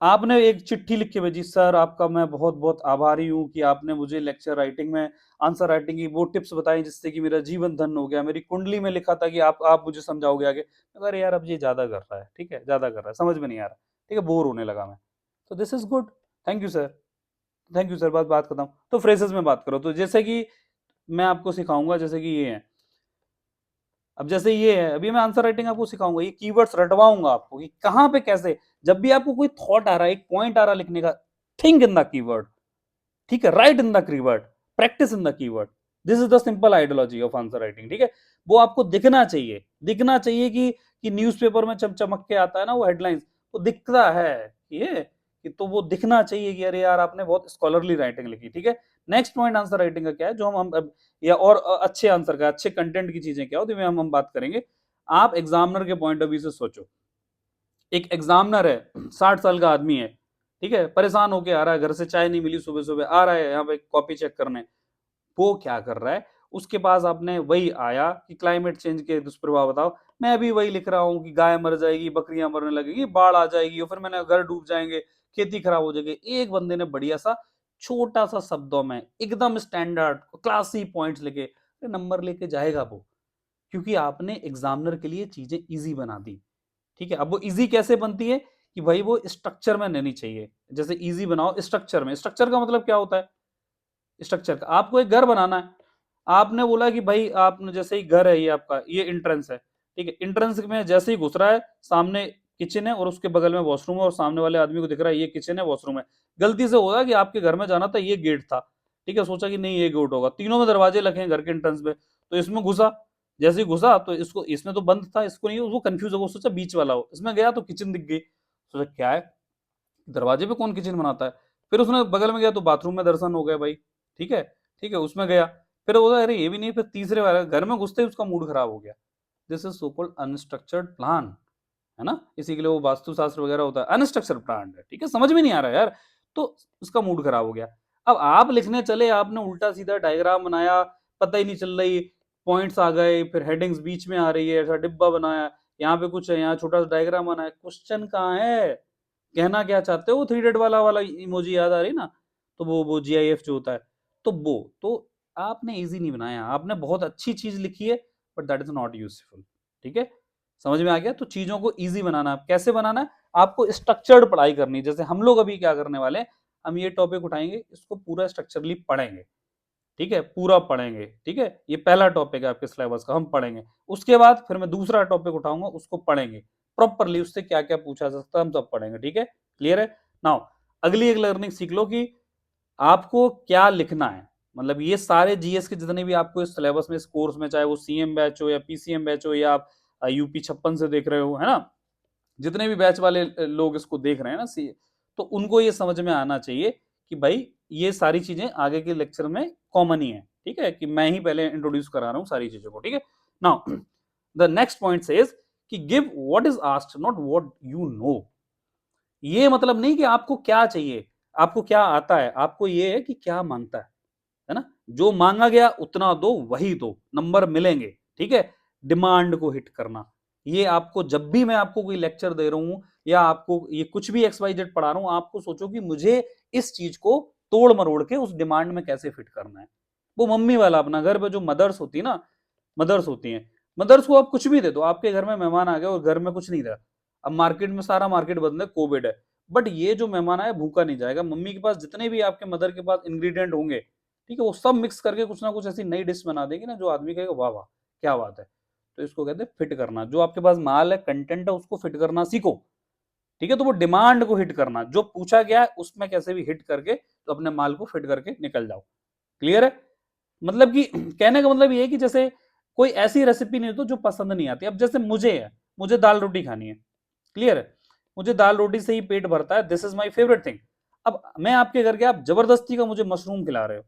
S1: आपने एक चिट्ठी लिख के भेजी, सर आपका मैं बहुत बहुत आभारी हूं कि आपने मुझे लेक्चर राइटिंग में, आंसर राइटिंग की वो टिप्स बताई जिससे कि मेरा जीवन धन्य हो गया, मेरी कुंडली में लिखा था कि आप मुझे समझाओगे आगे। अरे यार अब ये ज्यादा कर रहा है, ठीक है, ज्यादा कर रहा है, समझ में नहीं आ रहा, ठीक है, बोर होने लगा मैं। तो this is good, thank you sir, thank you sir, बात बात खत्म। तो फ्रेजेस में बात करो, तो जैसे कि मैं आपको सिखाऊंगा, जैसे कि ये है, अब जैसे ये है, अभी मैं आंसर राइटिंग आपको सिखाऊंगा, ये कीवर्ड्स रटवाऊंगा आपको कि कहां पे कैसे, जब भी आपको कोई थॉट आ रहा है, एक पॉइंट आ रहा है लिखने का, थिंक इन द कीवर्ड, ठीक है, right in the keyword, practice in the keyword. This is the simple ideology of answer writing, ठीक है। वो आपको दिखना चाहिए, दिखना चाहिए कि न्यूज़पेपर में चमक के आता है ना वो हेडलाइंस, वो दिखता है ये, कि तो वो दिखना चाहिए कि अरे यार आपने बहुत स्कॉलरली राइटिंग लिखी, ठीक है। नेक्स्ट पॉइंट आंसर राइटिंग का क्या है, जो हम अब, या और अच्छे आंसर का, अच्छे कंटेंट की चीजें क्या होती है हम बात करेंगे। आप एग्जामिनर के पॉइंट ऑफ व्यू से सोचो, एक एग्जामिनर है, 60 साल का आदमी है, ठीक है, परेशान होके आ रहा है, घर से चाय नहीं मिली, सुबह सुबह आ रहा है यहाँ पे कॉपी चेक करने। वो क्या कर रहा है, उसके पास आपने वही आया कि क्लाइमेट चेंज के दुष्प्रभाव बताओ, मैं अभी वही लिख रहा हूँ कि गाय मर जाएगी, बकरियां मरने लगेगी, बाढ़ आ जाएगी, और फिर मैंने घर डूब जाएंगे, खेती खराब हो जाएगी। एक बंदे ने बढ़िया सा छोटा सा शब्दों में एकदम स्टैंडर्ड क्लासी पॉइंट्स लिखे, नंबर लेके जाएगा वो, क्योंकि आपने एग्जामिनर के लिए चीजें इजी बना दी, ठीक है। अब वो इजी कैसे बनती है कि भाई वो स्ट्रक्चर में लेनी चाहिए, जैसे इजी बनाओ स्ट्रक्चर में। स्ट्रक्चर का मतलब क्या होता है? स्ट्रक्चर का, आपको एक घर बनाना है, आपने बोला कि भाई आपने, जैसे ही घर है, ये आपका ये इंट्रेंस है, ठीक है, इंट्रेंस में जैसे ही घुस रहा है, सामने किचन है और उसके बगल में वॉशरूम है, और सामने वाले आदमी को दिख रहा है ये किचन है वॉशरूम है। गलती से होगा कि आपके घर में जाना था, ये गेट था, ठीक है, सोचा कि नहीं ये गेट होगा, तीनों में दरवाजे लगे हैं घर के इंट्रेंस पे, तो इसमें घुसा, जैसे ही घुसा तो इसको, इसने तो बंद था, इसको नहीं, वो कंफ्यूज हो, वो सोचा बीच वाला हो, इसमें गया तो किचन दिख गई, सोचा क्या है, दरवाजे पे कौन किचन बनाता है। फिर उसने बगल में गया तो बाथरूम में दर्शन हो गए भाई, ठीक है, ठीक है, उसमें गया, फिर बोला अरे ये भी नहीं, फिर तीसरे वाले घर में घुसते ही उसका मूड खराब हो गया। This is so called unstructured plan, है ना, इसी के लिए वो वास्तुशास्त्र वगैरह होता है, अनस्ट्रक्चर्ड प्लान है, ठीक है, समझ में नहीं आ रहा है यार, तो उसका मूड खराब हो गया। अब आप लिखने चले, आपने उल्टा सीधा डायग्राम बनाया, पता ही नहीं चल रही, पॉइंट्स आ गए, फिर हेडिंग्स बीच में आ रही है, ऐसा डिब्बा बनाया, यहाँ पे कुछ है, यहाँ छोटा सा डायग्राम बना है, क्वेश्चन कहाँ है, कहना क्या चाहते हो, वो थ्री डेड वाला वाला इमोजी याद आ रही ना, तो वो जीआईएफ जो होता है, तो वो तो आपने इजी नहीं बनाया, आपने बहुत अच्छी चीज लिखी है, but that is not useful, ठीक है, समझ में आ गया। तो चीजों को इजी बनाना, कैसे बनाना है, आपको स्ट्रक्चर्ड पढ़ाई करनी है। जैसे हम लोग अभी क्या करने वाले हैं, हम ये टॉपिक उठाएंगे, इसको पूरा स्ट्रक्चरली पढ़ेंगे, ठीक है, पूरा पढ़ेंगे, ठीक है, ये पहला टॉपिक है आपके सिलेबस का, हम पढ़ेंगे। उसके बाद फिर मैं दूसरा टॉपिक उठाऊंगा, उसको पढ़ेंगे प्रॉपरली, उससे क्या क्या पूछा जा सकता है हम सब पढ़ेंगे, ठीक है, क्लियर है। नाउ अगली एक लर्निंग सीख लो कि आपको क्या लिखना है, मतलब ये सारे जीएस के जितने भी आपको इस सिलेबस में, इस कोर्स में, चाहे वो सीएम बैच हो या पीसीएम बैच हो, या आप यूपी 56 से देख रहे हो, है ना, जितने भी बैच वाले लोग इसको देख रहे हैं ना सी, तो उनको ये समझ में आना चाहिए कि भाई ये सारी चीजें आगे के लेक्चर में कॉमन ही है, ठीक है, कि मैं ही पहले इंट्रोड्यूस करा रहा हूँ सारी चीजों को, ठीक है। Now the next point says कि give what is asked not what you know. ये मतलब नहीं कि आपको क्या चाहिए, आपको क्या आता है, आपको ये है कि क्या मांगता है ना, जो मांगा गया उतना दो, वही दो, नंबर मिलेंगे, ठीक है। डिमांड को हिट करना, ये आपको, जब भी मैं आपको कोई लेक्चर दे रहा हूं, या आपको ये कुछ भी एक्स वाई जेड पढ़ा रहा हूं, आपको सोचो कि मुझे इस चीज को तोड़ मरोड़ के उस डिमांड में कैसे फिट करना है। वो मम्मी वाला अपना, घर पे जो मदर्स होती है ना, मदर्स होती हैं, मदर्स को आप कुछ भी दे दो, आपके घर में मेहमान आ गए और घर में कुछ नहीं रहा, अब मार्केट में सारा मार्केट बंद है, कोविड है, बट ये जो मेहमान आया भूखा नहीं जाएगा, मम्मी के पास जितने भी आपके मदर के पास इंग्रेडिएंट होंगे, ठीक है, वो सब मिक्स करके कुछ ना कुछ ऐसी नई डिश बना देगी ना, जो आदमी कहेगा वाह वाह क्या बात है। तो इसको कहते हैं फिट करना, जो आपके पास माल है, कंटेंट है, उसको फिट करना सीखो, ठीक है, तो वो डिमांड को हिट करना, जो पूछा गया है उसमें कैसे भी हिट करके तो अपने माल को फिट करके निकल जाओ। क्लियर है? मतलब कि कहने का मतलब ये है कि जैसे कोई ऐसी रेसिपी नहीं हो तो जो पसंद नहीं आती। अब जैसे मुझे है, मुझे दाल रोटी खानी है, क्लियर है, मुझे दाल रोटी से ही पेट भरता है, this is my favourite thing. अब मैं आपके घर के, आप जबरदस्ती का मुझे मशरूम खिला रहे हो,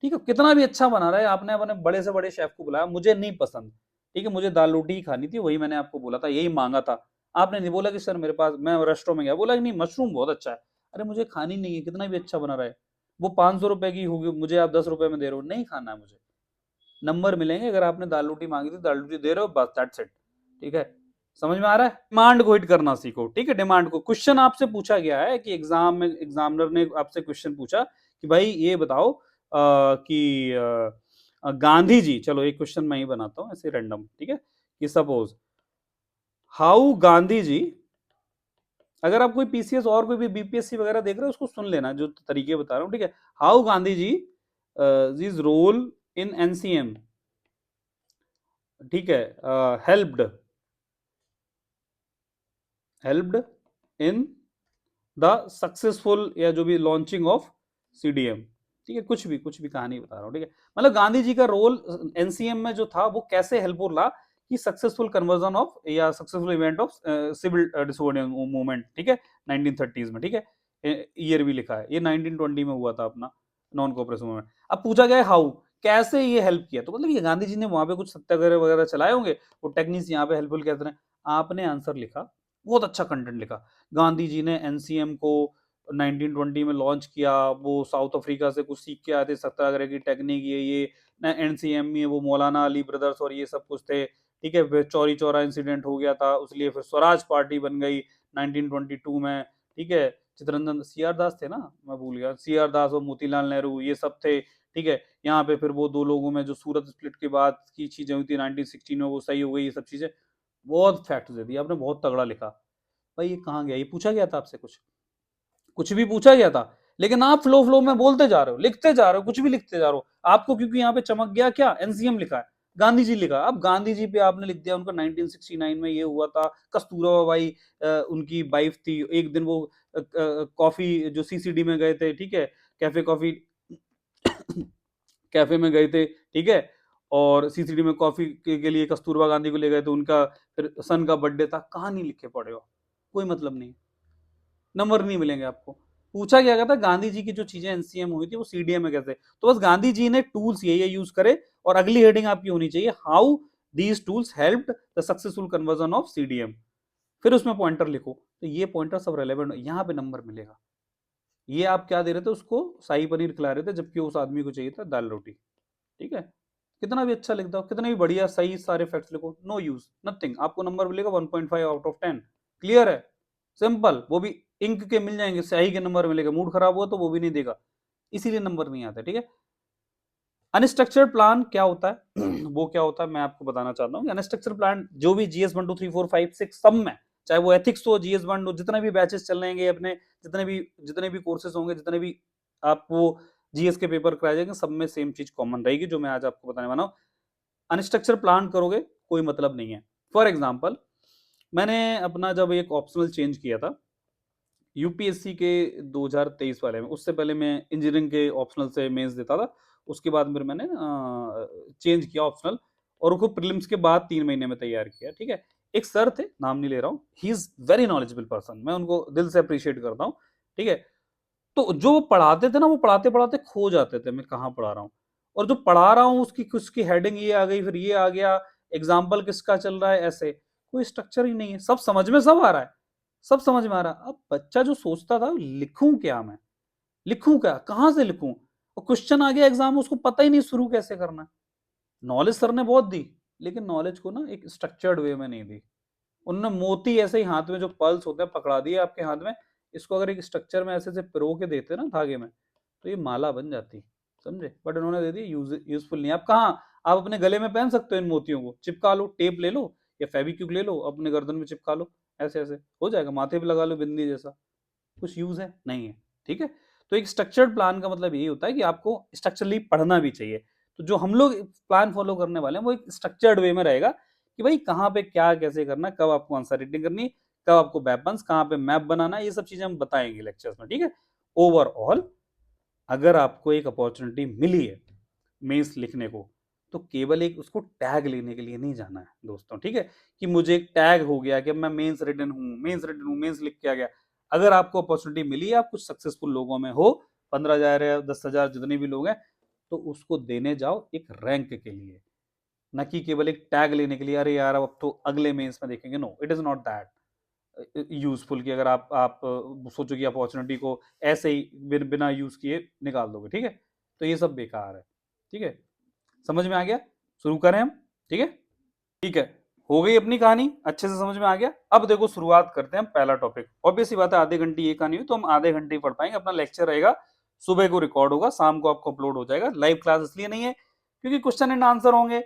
S1: ठीक है, कितना भी अच्छा बना रहा है, आपने अपने बड़े से बड़े शेफ को बुलाया, मुझे नहीं पसंद, ठीक है, मुझे दाल रोटी ही खानी थी, वही मैंने आपको बोला था, यही मांगा था। आपने नहीं बोला कि सर मेरे पास, मैं रेस्टोरेंट में गया, बोला कि नहीं मशरूम बहुत अच्छा है। अरे मुझे खानी नहीं है, कितना भी अच्छा बना रहा है, वो 500 रुपए की होगी, मुझे आप 10 रुपए में दे रहे हो, नहीं खाना है मुझे। नंबर मिलेंगे अगर आपने दाल रोटी मांगी थी, दाल रोटी दे रहे हो, बस दैट्स इट। ठीक है, समझ में आ रहा है? डिमांड को हिट करना सीखो, ठीक है, डिमांड को। क्वेश्चन आपसे पूछा गया है कि एग्जाम में एग्जामिनर ने आपसे क्वेश्चन पूछा कि भाई ये बताओ कि गांधी जी, चलो एक क्वेश्चन मैं ही बनाता हूँ ऐसे रैंडम, ठीक है, कि सपोज हाउ गांधी जी, अगर आप कोई पीसीएस और कोई भी बीपीएससी वगैरह देख रहे हो उसको सुन लेना, जो तरीके बता रहा हूँ, ठीक है। How Gandhi ji is role in NCM, ठीक है, helped helped in the successful, या जो भी लॉन्चिंग ऑफ सीडीएम, ठीक है, कुछ भी कहानी बता रहा हूँ, ठीक है। मतलब गांधी जी का रोल एनसीएम में जो था वो कैसे हेल्पफुल रहा कि सक्सेसफुल कन्वर्जन ऑफ या successful event of civil disobedience movement, ठीक है, 1930s में, ठीक है, ईयर भी लिखा है, ये 1920 में हुआ था अपना नॉन कोऑपरेशन मूवमेंट। अब पूछा गया हाउ, कैसे ये हेल्प किया, तो मतलब ये गांधी जी ने वहां पे कुछ सत्याग्रह वगैरह चलाए होंगे, वो टेक्निक्स यहाँ पे हेल्पफुल कहते हैं। आपने आंसर लिखा, बहुत अच्छा कंटेंट लिखा, गांधी जी ने एनसीएम को 1920 में लॉन्च किया, वो साउथ अफ्रीका से कुछ सीख के आए थे, सत्याग्रह की टेक्निक ये ना, एनसीएम में वो मौलाना अली ब्रदर्स और ये सब कुछ थे, ठीक है। फिर चौरी चौरा इंसिडेंट हो गया था, उसलिए फिर स्वराज पार्टी बन गई 1922 में, ठीक है। चित्ररंजन सीआर दास थे ना, मैं भूल गया, सीआर दास और मोतीलाल नेहरू ये सब थे, ठीक है। यहाँ पे फिर वो दो लोगों में जो सूरत स्प्लिट के बाद की चीजें हुई थी 1916 में, वो सही हो गई, ये सब चीजें, बहुत फैक्ट दे दिए आपने, बहुत तगड़ा लिखा। भाई ये कहाँ गया, ये पूछा गया था आपसे कुछ, कुछ भी पूछा गया था, लेकिन आप फ्लो फ्लो में बोलते जा रहे हो, लिखते जा रहे हो, कुछ भी लिखते जा रहे हो। आपको क्योंकि यहाँ पे चमक गया क्या, एनसीएम लिखा है, गांधी जी लिखा, अब गांधी जी पे आपने लिख दिया उनका 1969 में ये हुआ था, कस्तूरबा बाई उनकी वाइफ थी, एक दिन वो कॉफी जो सीसीडी में गए थे, ठीक है, कैफे कॉफी कैफे में गए थे, ठीक है, और सीसीडी में कॉफी के लिए कस्तूरबा गांधी को ले गए थे, उनका फिर सन का बर्थडे था, कहानी लिखे पड़े हो, कोई मतलब नहीं, नंबर नहीं मिलेंगे आपको। पूछा गया था गांधी जी की जो चीजें एनसीएम हुई थी वो सीडीएम में कैसे, तो बस गांधी जी ने टूल्स ये यूज करे, और अगली हेडिंग आपकी होनी चाहिए how these tools helped the successful conversion of CDM, फिर उसमें पॉइंटर लिखो, तो ये पॉइंटर सब रेलेवेंट, यहाँ पे नंबर मिलेगा। ये आप क्या दे रहे थे उसको, शाही पनीर खिला रहे थे, जबकि उस आदमी को चाहिए था दाल रोटी, ठीक है। कितना भी अच्छा लिख दो, कितना भी बढ़िया सही सारे फैक्ट्स लिखो, नो यूज, नथिंग, आपको नंबर मिलेगा 1.5 आउट ऑफ 10। क्लियर है? सिंपल, वो भी इंक के मिल जाएंगे, स्याही के नंबर मिलेगा, मूड खराब हुआ तो वो भी नहीं देगा, इसीलिए नंबर नहीं आता, ठीक है। अनस्ट्रक्चर्ड प्लान क्या होता है वो क्या होता है मैं आपको बताना चाहता हूँ। अनस्ट्रक्चर्ड प्लान जो भी जीएस 1 2 3 4 5 6 सब में, चाहे वो एथिक्स हो, जीएस 1 हो, जितने भी बैचेस चल रहेंगे अपने, जितने भी कोर्सेज होंगे, जितने भी आपको जीएस के पेपर कराए जाएंगे, सब में सेम चीज कॉमन रहेगी जो मैं आज आपको बताने वाला हूँ। अनस्ट्रक्चर प्लान करोगे कोई मतलब नहीं है। फॉर एग्जाम्पल, मैंने अपना जब एक ऑप्शनल चेंज किया था यूपीएससी के 2023 वाले में, उससे पहले मैं इंजीनियरिंग के ऑप्शनल से मेंस देता था, उसके बाद फिर मैंने चेंज किया ऑप्शनल, और उसको प्रीलिम्स के बाद 3 महीने में तैयार किया, ठीक है। एक सर थे, नाम नहीं ले रहा हूँ, he is very knowledgeable person, मैं उनको दिल से अप्रिशिएट करता हूँ, ठीक है। तो जो वो पढ़ाते थे ना, वो पढ़ाते पढ़ाते खो जाते थे मैं कहाँ पढ़ा रहा हूँ, और जो पढ़ा रहा हूँ उसकी उसकी हेडिंग ये आ गई, फिर ये आ गया, एग्जाम्पल किसका चल रहा है, ऐसे कोई स्ट्रक्चर ही नहीं है, सब समझ में सब आ रहा है, सब समझ में आ रहा है। अब बच्चा जो सोचता था लिखूं क्या मैं, लिखूं क्या, कहाँ से लिखूं, और क्वेश्चन आ गया एग्जाम में, उसको पता ही नहीं शुरू कैसे करना है। नॉलेज सर ने बहुत दी, लेकिन नॉलेज को ना एक स्ट्रक्चर्ड वे में नहीं दी। उन्होंने मोती ऐसे ही हाथ में जो पर्ल्स होते हैं पकड़ा दिए आपके हाथ में, इसको अगर एक स्ट्रक्चर में ऐसे से पिरो के देते ना धागे में, तो ये माला बन जाती, समझे, बट उन्होंने दे दी, यूजफुल नहीं। आप कहाँ, आप अपने गले में पहन सकते हो इन मोतियों को, चिपका लो, टेप ले लो या फेविक्विक ले लो, अपने गर्दन में चिपका लो, ऐसे ऐसे हो जाएगा, माथे पे लगा लो बिंदी जैसा, कुछ यूज है नहीं है, ठीक है। तो एक स्ट्रक्चर्ड प्लान का मतलब यही होता है कि आपको स्ट्रक्चरली पढ़ना भी चाहिए। तो जो हम लोग प्लान फॉलो करने वाले हैं वो एक स्ट्रक्चर्ड वे में रहेगा कि भाई कहाँ पे क्या कैसे करना है, कब आपको आंसर राइटिंग करनी है, कब आपको वेपन्स कहाँ पे मैप बनाना है, ये सब चीजें हम बताएंगे लेक्चर्स में, ठीक है। ओवरऑल अगर आपको एक अपॉर्चुनिटी मिली है मेंस लिखने को, तो केवल एक उसको टैग लेने के लिए नहीं जाना है दोस्तों, ठीक है, कि मुझे एक टैग हो गया कि मैं मेंस रिटन हूँ, मेंस लिख के आ गया। अगर आपको अपॉर्चुनिटी मिली है, आप कुछ सक्सेसफुल लोगों में हो, 15,000 या 10,000 जितने भी लोग हैं, तो उसको देने जाओ एक रैंक के लिए, न कि केवल एक टैग लेने के लिए, अरे यार अब तो अगले मेंस में देखेंगे। No, it is not that useful कि अगर आप सोचो कि अपॉर्चुनिटी को ऐसे ही बिना यूज किए निकाल दोगे, ठीक है, तो ये सब बेकार है, ठीक है। समझ में आ गया? शुरू करें हम, ठीक है। ठीक है, हो गई अपनी कहानी, अच्छे से समझ में आ गया। अब देखो शुरुआत करते हैं हम पहला टॉपिक। ऑब्वियस सी बात है, आधे घंटे ये कहानी हुई तो हम आधे घंटे ही पढ़ पाएंगे। अपना लेक्चर रहेगा, सुबह को रिकॉर्ड होगा, शाम को आपको अपलोड हो जाएगा। लाइव क्लास इसलिए नहीं है क्योंकि क्वेश्चन एंड आंसर होंगे,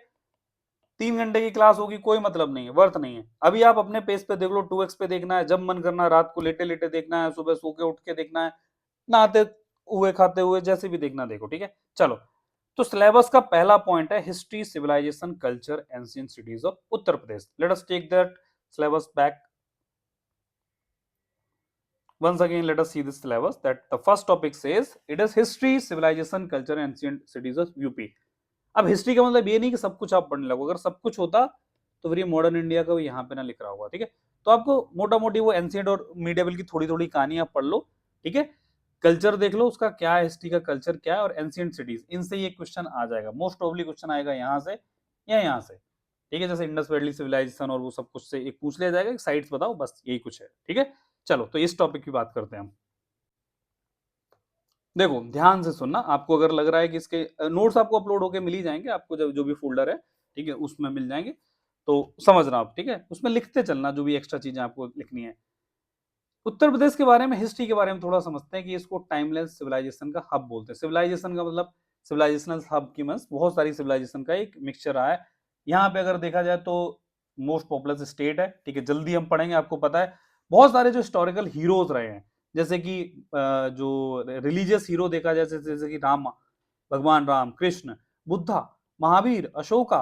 S1: 3 घंटे की क्लास होगी, कोई मतलब नहीं है, वर्थ नहीं है। अभी आप अपने पेज पे देख लो, 2x पे देखना है, जब मन करना है, रात को लेटे लेटे देखना है, सुबह सो के उठ के देखना है, नहाते हुए खाते हुए, जैसे भी देखना देखो, ठीक है। चलो, तो सिलेबस का पहला पॉइंट है history, civilisation, culture, ancient cities of Uttar Pradesh. Let us take that syllabus back once again. Let us see this syllabus that the first topic says it is history, civilization, culture, ancient cities of UP. अब हिस्ट्री का मतलब ये नहीं कि सब कुछ आप पढ़ने लगो, अगर सब कुछ होता तो फिर ये मॉडर्न इंडिया का यहाँ पे ना लिख रहा होगा, ठीक है। तो आपको मोटा मोटी वो एंशिएंट और मीडिएवल की थोड़ी थोड़ी कहानी आप पढ़ लो, ठीक है। कल्चर देख लो उसका क्या है, हिस्ट्री का कल्चर क्या है, और एंशिएंट सिटीज, इनसे ये क्वेश्चन आ जाएगा। मोस्ट प्रोबेबली क्वेश्चन आएगा यहाँ से या यहाँ से, ठीक है। जैसे इंडस वैली सिविलाइजेशन और वो सब कुछ से एक पूछ लिया जाएगा, साइट्स बताओ, बस यही कुछ है, ठीक है। चलो, तो इस टॉपिक की बात करते हैं हम। देखो ध्यान से सुनना, आपको अगर लग रहा है कि इसके नोट्स आपको अपलोड होके मिल ही जाएंगे, आपको जो भी फोल्डर है, ठीक है, उसमें मिल जाएंगे, तो समझना आप, ठीक है। उसमें लिखते चलना जो भी एक्स्ट्रा चीजें आपको लिखनी है। उत्तर प्रदेश के बारे में, हिस्ट्री के बारे में थोड़ा समझते हैं कि इसको टाइमलेस सिविलाइजेशन का हब बोलते हैं। सिविलाइजेशन का मतलब, सिविलाइजेशनल हब की मींस बहुत सारी सिविलाइजेशन का एक मिक्सचर रहा है। यहाँ पे अगर देखा जाए तो मोस्ट पॉपुलस स्टेट है, ठीक है, जल्दी हम पढ़ेंगे, आपको पता है बहुत सारे जो हिस्टोरिकल हीरोज रहे हैं, जैसे कि जो रिलीजियस हीरो देखा जाए, जैसे कि राम, भगवान राम, कृष्ण, बुद्धा, महावीर, अशोका,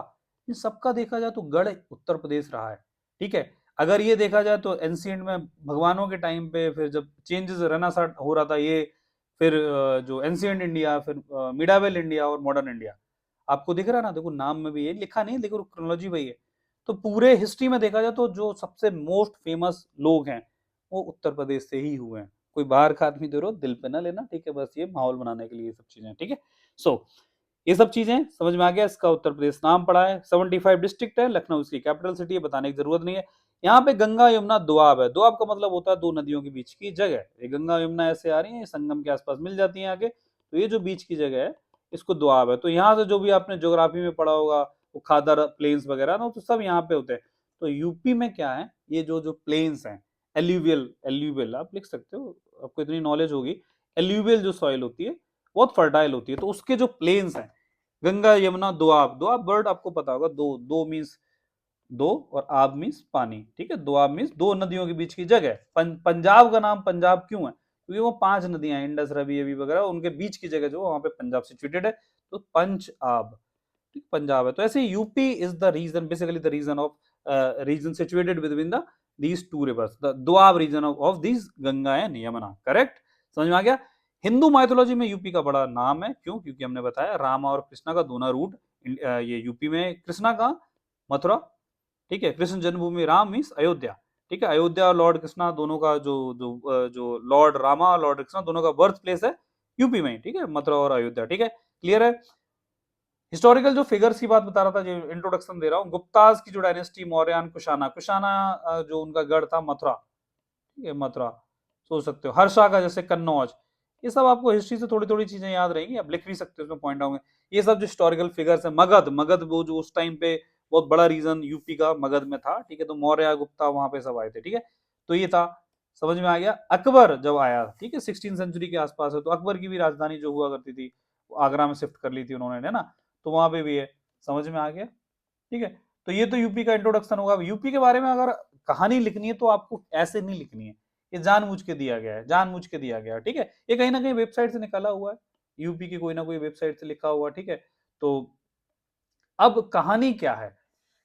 S1: इन सबका देखा जाए तो गढ़ उत्तर प्रदेश रहा है, ठीक है। अगर ये देखा जाए तो एंशिएंट में भगवानों के टाइम पे, फिर जब चेंजेस रेनेसां हो रहा था ये, फिर जो एंशिएंट इंडिया, फिर मिडावेल इंडिया और मॉडर्न इंडिया, आपको दिख रहा है ना, देखो नाम में भी ये लिखा नहीं, देखो क्रोनोलॉजी वही है। तो पूरे हिस्ट्री में देखा जाए तो जो सबसे मोस्ट फेमस लोग हैं वो उत्तर प्रदेश से ही हुए हैं। कोई बाहर का आदमी दे रहो, दिल पे ना लेना, ठीक है, बस ये माहौल बनाने के लिए सब चीजें, ठीक है। सो ये सब चीजें समझ में आ गया। इसका उत्तर प्रदेश नाम पड़ा है, 75 डिस्ट्रिक्ट है, लखनऊ इसकी कैपिटल सिटी है, बताने की जरूरत नहीं है। यहाँ पे गंगा यमुना दोआब है। दोआब का मतलब होता है दो नदियों के बीच की जगह। ये गंगा यमुना ऐसे आ रही है, संगम के आसपास मिल जाती है आगे, तो ये जो बीच की जगह है इसको दोआब है। तो यहाँ से जो भी आपने ज्योग्राफी में पढ़ा होगा, वो खादर प्लेन्स वगैरह ना, तो सब यहाँ पे होते हैं। तो यूपी में क्या है, ये जो जो प्लेन्स हैं, एल्यूवियल, एल्यूवियल आप लिख सकते हो, आपको इतनी नॉलेज होगी। एल्यूवियल जो सॉइल होती है बहुत फर्टाइल होती है, तो उसके जो प्लेन्स हैं, गंगा यमुना दोआब, दोआब वर्ड आपको पता होगा, दो दो मीन्स दो और आब मीन्स पानी, ठीक है। दोआब मीन्स दो नदियों के बीच की जगह। पंजाब का नाम पंजाब क्यों है, क्योंकि वो 5 नदियां हैं, इंडस, रवि, अभी वगैरह, उनके बीच की जगह जो वहां पे पंजाब सिचुएटेड है, तो पंच आब, ठीक, पंजाब है। तो ऐसे UP is the region, basically the region of region situated between the these two rivers, the Doab region of these Ganga and Yamuna, correct. समझ में आ गया। हिंदू माइथोलॉजी में यूपी का बड़ा नाम है, क्यों, क्योंकि हमने बताया रामा और कृष्णा का दोनों रूट ये यूपी में। कृष्णा का मथुरा, ठीक है, कृष्ण जन्मभूमि, राम मीन्स अयोध्या, ठीक है। अयोध्या और लॉर्ड कृष्णा दोनों का जो लॉर्ड रामा और लॉर्ड कृष्णा दोनों का बर्थ प्लेस है यूपी में, ठीक है, मथुरा और अयोध्या, ठीक है, क्लियर है। हिस्टोरिकल जो फिगर्स की बात बता रहा था, जो इंट्रोडक्शन दे रहा हूँ, गुप्ताज की जो डायनेस्टी, मौर्यन, कुशाना, कुशाना जो उनका गढ़ था मथुरा, ठीक है, मथुरा सोच सकते हो। हर्षा का जैसे कन्नौज, ये सब आपको हिस्ट्री से थोड़ी थोड़ी चीजें याद रहेंगी, आप लिख भी सकते हो, उसमें पॉइंट आउंगे। ये सब जो हिस्टोरिकल फिगर्स है, मगध, मगध वो जो उस टाइम पे बहुत बड़ा रीजन यूपी का मगध में था, ठीक है। तो मौर्य, गुप्ता वहां पे सब आए थे, ठीक है। तो ये था, समझ में आ गया। अकबर जब आया, ठीक है, 16th सेंचुरी के आसपास है, तो अकबर की भी राजधानी जो हुआ करती थी वो आगरा में शिफ्ट कर ली थी उन्होंने, है ना, तो वहां पे भी है, समझ में आ गया, ठीक है। तो ये तो यूपी का इंट्रोडक्शन होगा। यूपी के बारे में अगर कहानी लिखनी है तो आपको ऐसे नहीं लिखनी है, ये जानबूझ के दिया गया है, जानबूझ के दिया गया है, ठीक है। ये कहीं ना कहीं वेबसाइट से निकाला हुआ है, यूपी की कोई ना कोई वेबसाइट से लिखा हुआ, ठीक है। तो अब कहानी क्या है,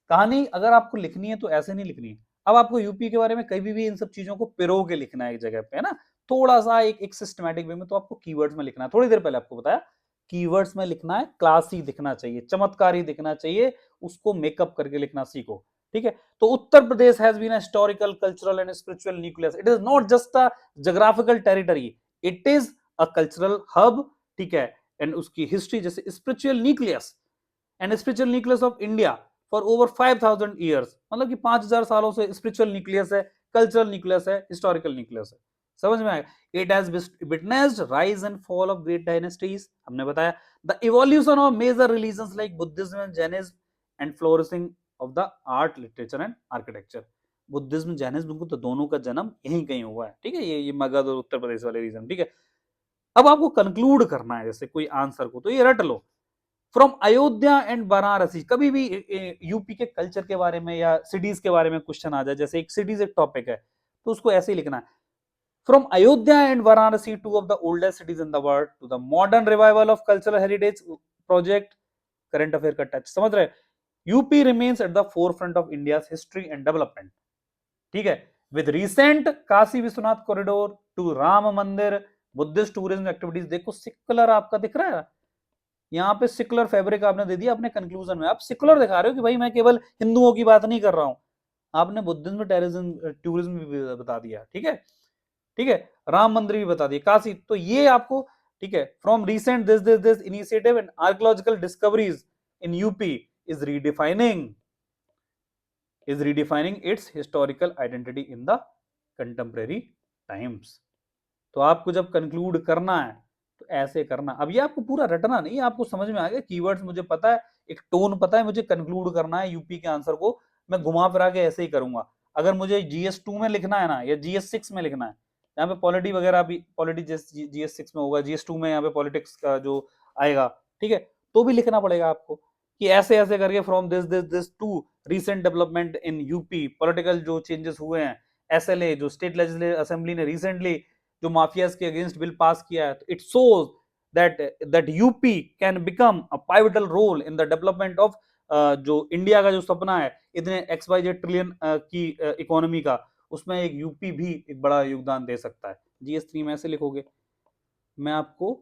S1: कहानी अगर आपको लिखनी है तो ऐसे नहीं लिखनी है, अब आपको यूपी के बारे में कभी भी इन सब चीजों को पिरो के लिखना है एक जगह पे, है ना, थोड़ा सा एक सिस्टमैटिक वे में, तो आपको कीवर्ड्स में लिखना है। थोड़ी देर पहले आपको बताया, कीवर्ड्स में लिखना है, क्लासी दिखना चाहिए, चमत्कारी दिखना चाहिए, उसको मेकअप करके लिखना सीखो, ठीक है। तो Uttar Pradesh has been historical, cultural and spiritual nucleus. It is not just a geographical territory, it is a cultural hub, ठीक है। एंड उसकी हिस्ट्री जैसे spiritual nucleus and spiritual nucleus of India for over 5000 years, मतलब कि 5000 सालों से स्पिरिचुअल न्यूक्लियस है, कल्चरल न्यूक्लियस है, हिस्टोरिकल न्यूक्लियस है। समझ में आएगा? It has witnessed rise and fall of great dynasties, हमने बताया, the evolution of major religions like Buddhism and Jainism and flourishing of the art, literature and architecture. Buddhism Jainism को तो दोनों का जन्म यहीं कहीं हुआ है, ठीक है, ये मगध और उत्तर प्रदेश वाले रीजन, ठीक है। अब आपको कंक्लूड करना है जैसे कोई आंसर को, तो ये रट लो, फ्रॉम अयोध्या एंड वाराणसी। कभी भी यूपी के कल्चर के बारे में या सिटीज के बारे में क्वेश्चन आ जाए, जैसे एक सिटीज एक टॉपिक है, तो उसको ऐसे ही लिखना है, from Ayodhya and Varanasi, two of the oldest cities in the world, to the modern revival of cultural heritage project, current affair का टच, समझ रहे? UP remains at the forefront of India history and development, ठीक है, with recent Kashi Vishwanath corridor to Ram Mandir, Buddhist tourism activities. देखो सिकुलर आपका दिख रहा है, यहाँ पे सिकुलर फैब्रिक आपने दे दिया अपने कंक्लूजन में, आप सिकुलर दिखा रहे हो कि भाई मैं केवल हिंदुओं की बात नहीं कर रहा हूं, आपने बुद्धिज्म टूरिज्म भी बता दिया, ठीक है, ठीक है, राम मंदिर भी बता दिया, काशी, तो ये आपको, ठीक है, from recent this initiative and archaeological discoveries in UP is redefining its historical identity in the contemporary times। तो आपको जब कंक्लूड करना है तो ऐसे करना। अब ये आपको पूरा रटना नहीं है, आपको समझ में आ गया, कीवर्ड्स मुझे पता है, एक टोन पता है, मुझे कंक्लूड करना है यूपी के आंसर को, मैं घुमा फिरा के ऐसे ही करूंगा। अगर मुझे GS2 में लिखना है ना, या GS6 में लिखना है, यहाँ पे पॉलिटी वगैरह भी, पॉलिटी GS6 में होगा, GS2 में यहाँ पे पॉलिटिक्स का जो आएगा, ठीक है, तो भी लिखना पड़ेगा आपको कि ऐसे ऐसे करके from this to recent development in UP, political जो चेंजेस हुए हैं, SLA जो स्टेट लेजिस्लेटिव असेंबली ने रिसेंटली जो माफियाज के अगेंस्ट बिल पास किया है, it shows that UP can become a pivotal role in the development of जो इंडिया का जो सपना है इतने XYZ ट्रिलियन की इकोनॉमी का, उसमें एक यूपी भी एक बड़ा योगदान दे सकता है। GS3 में ऐसे लिखोगे। मैं आपको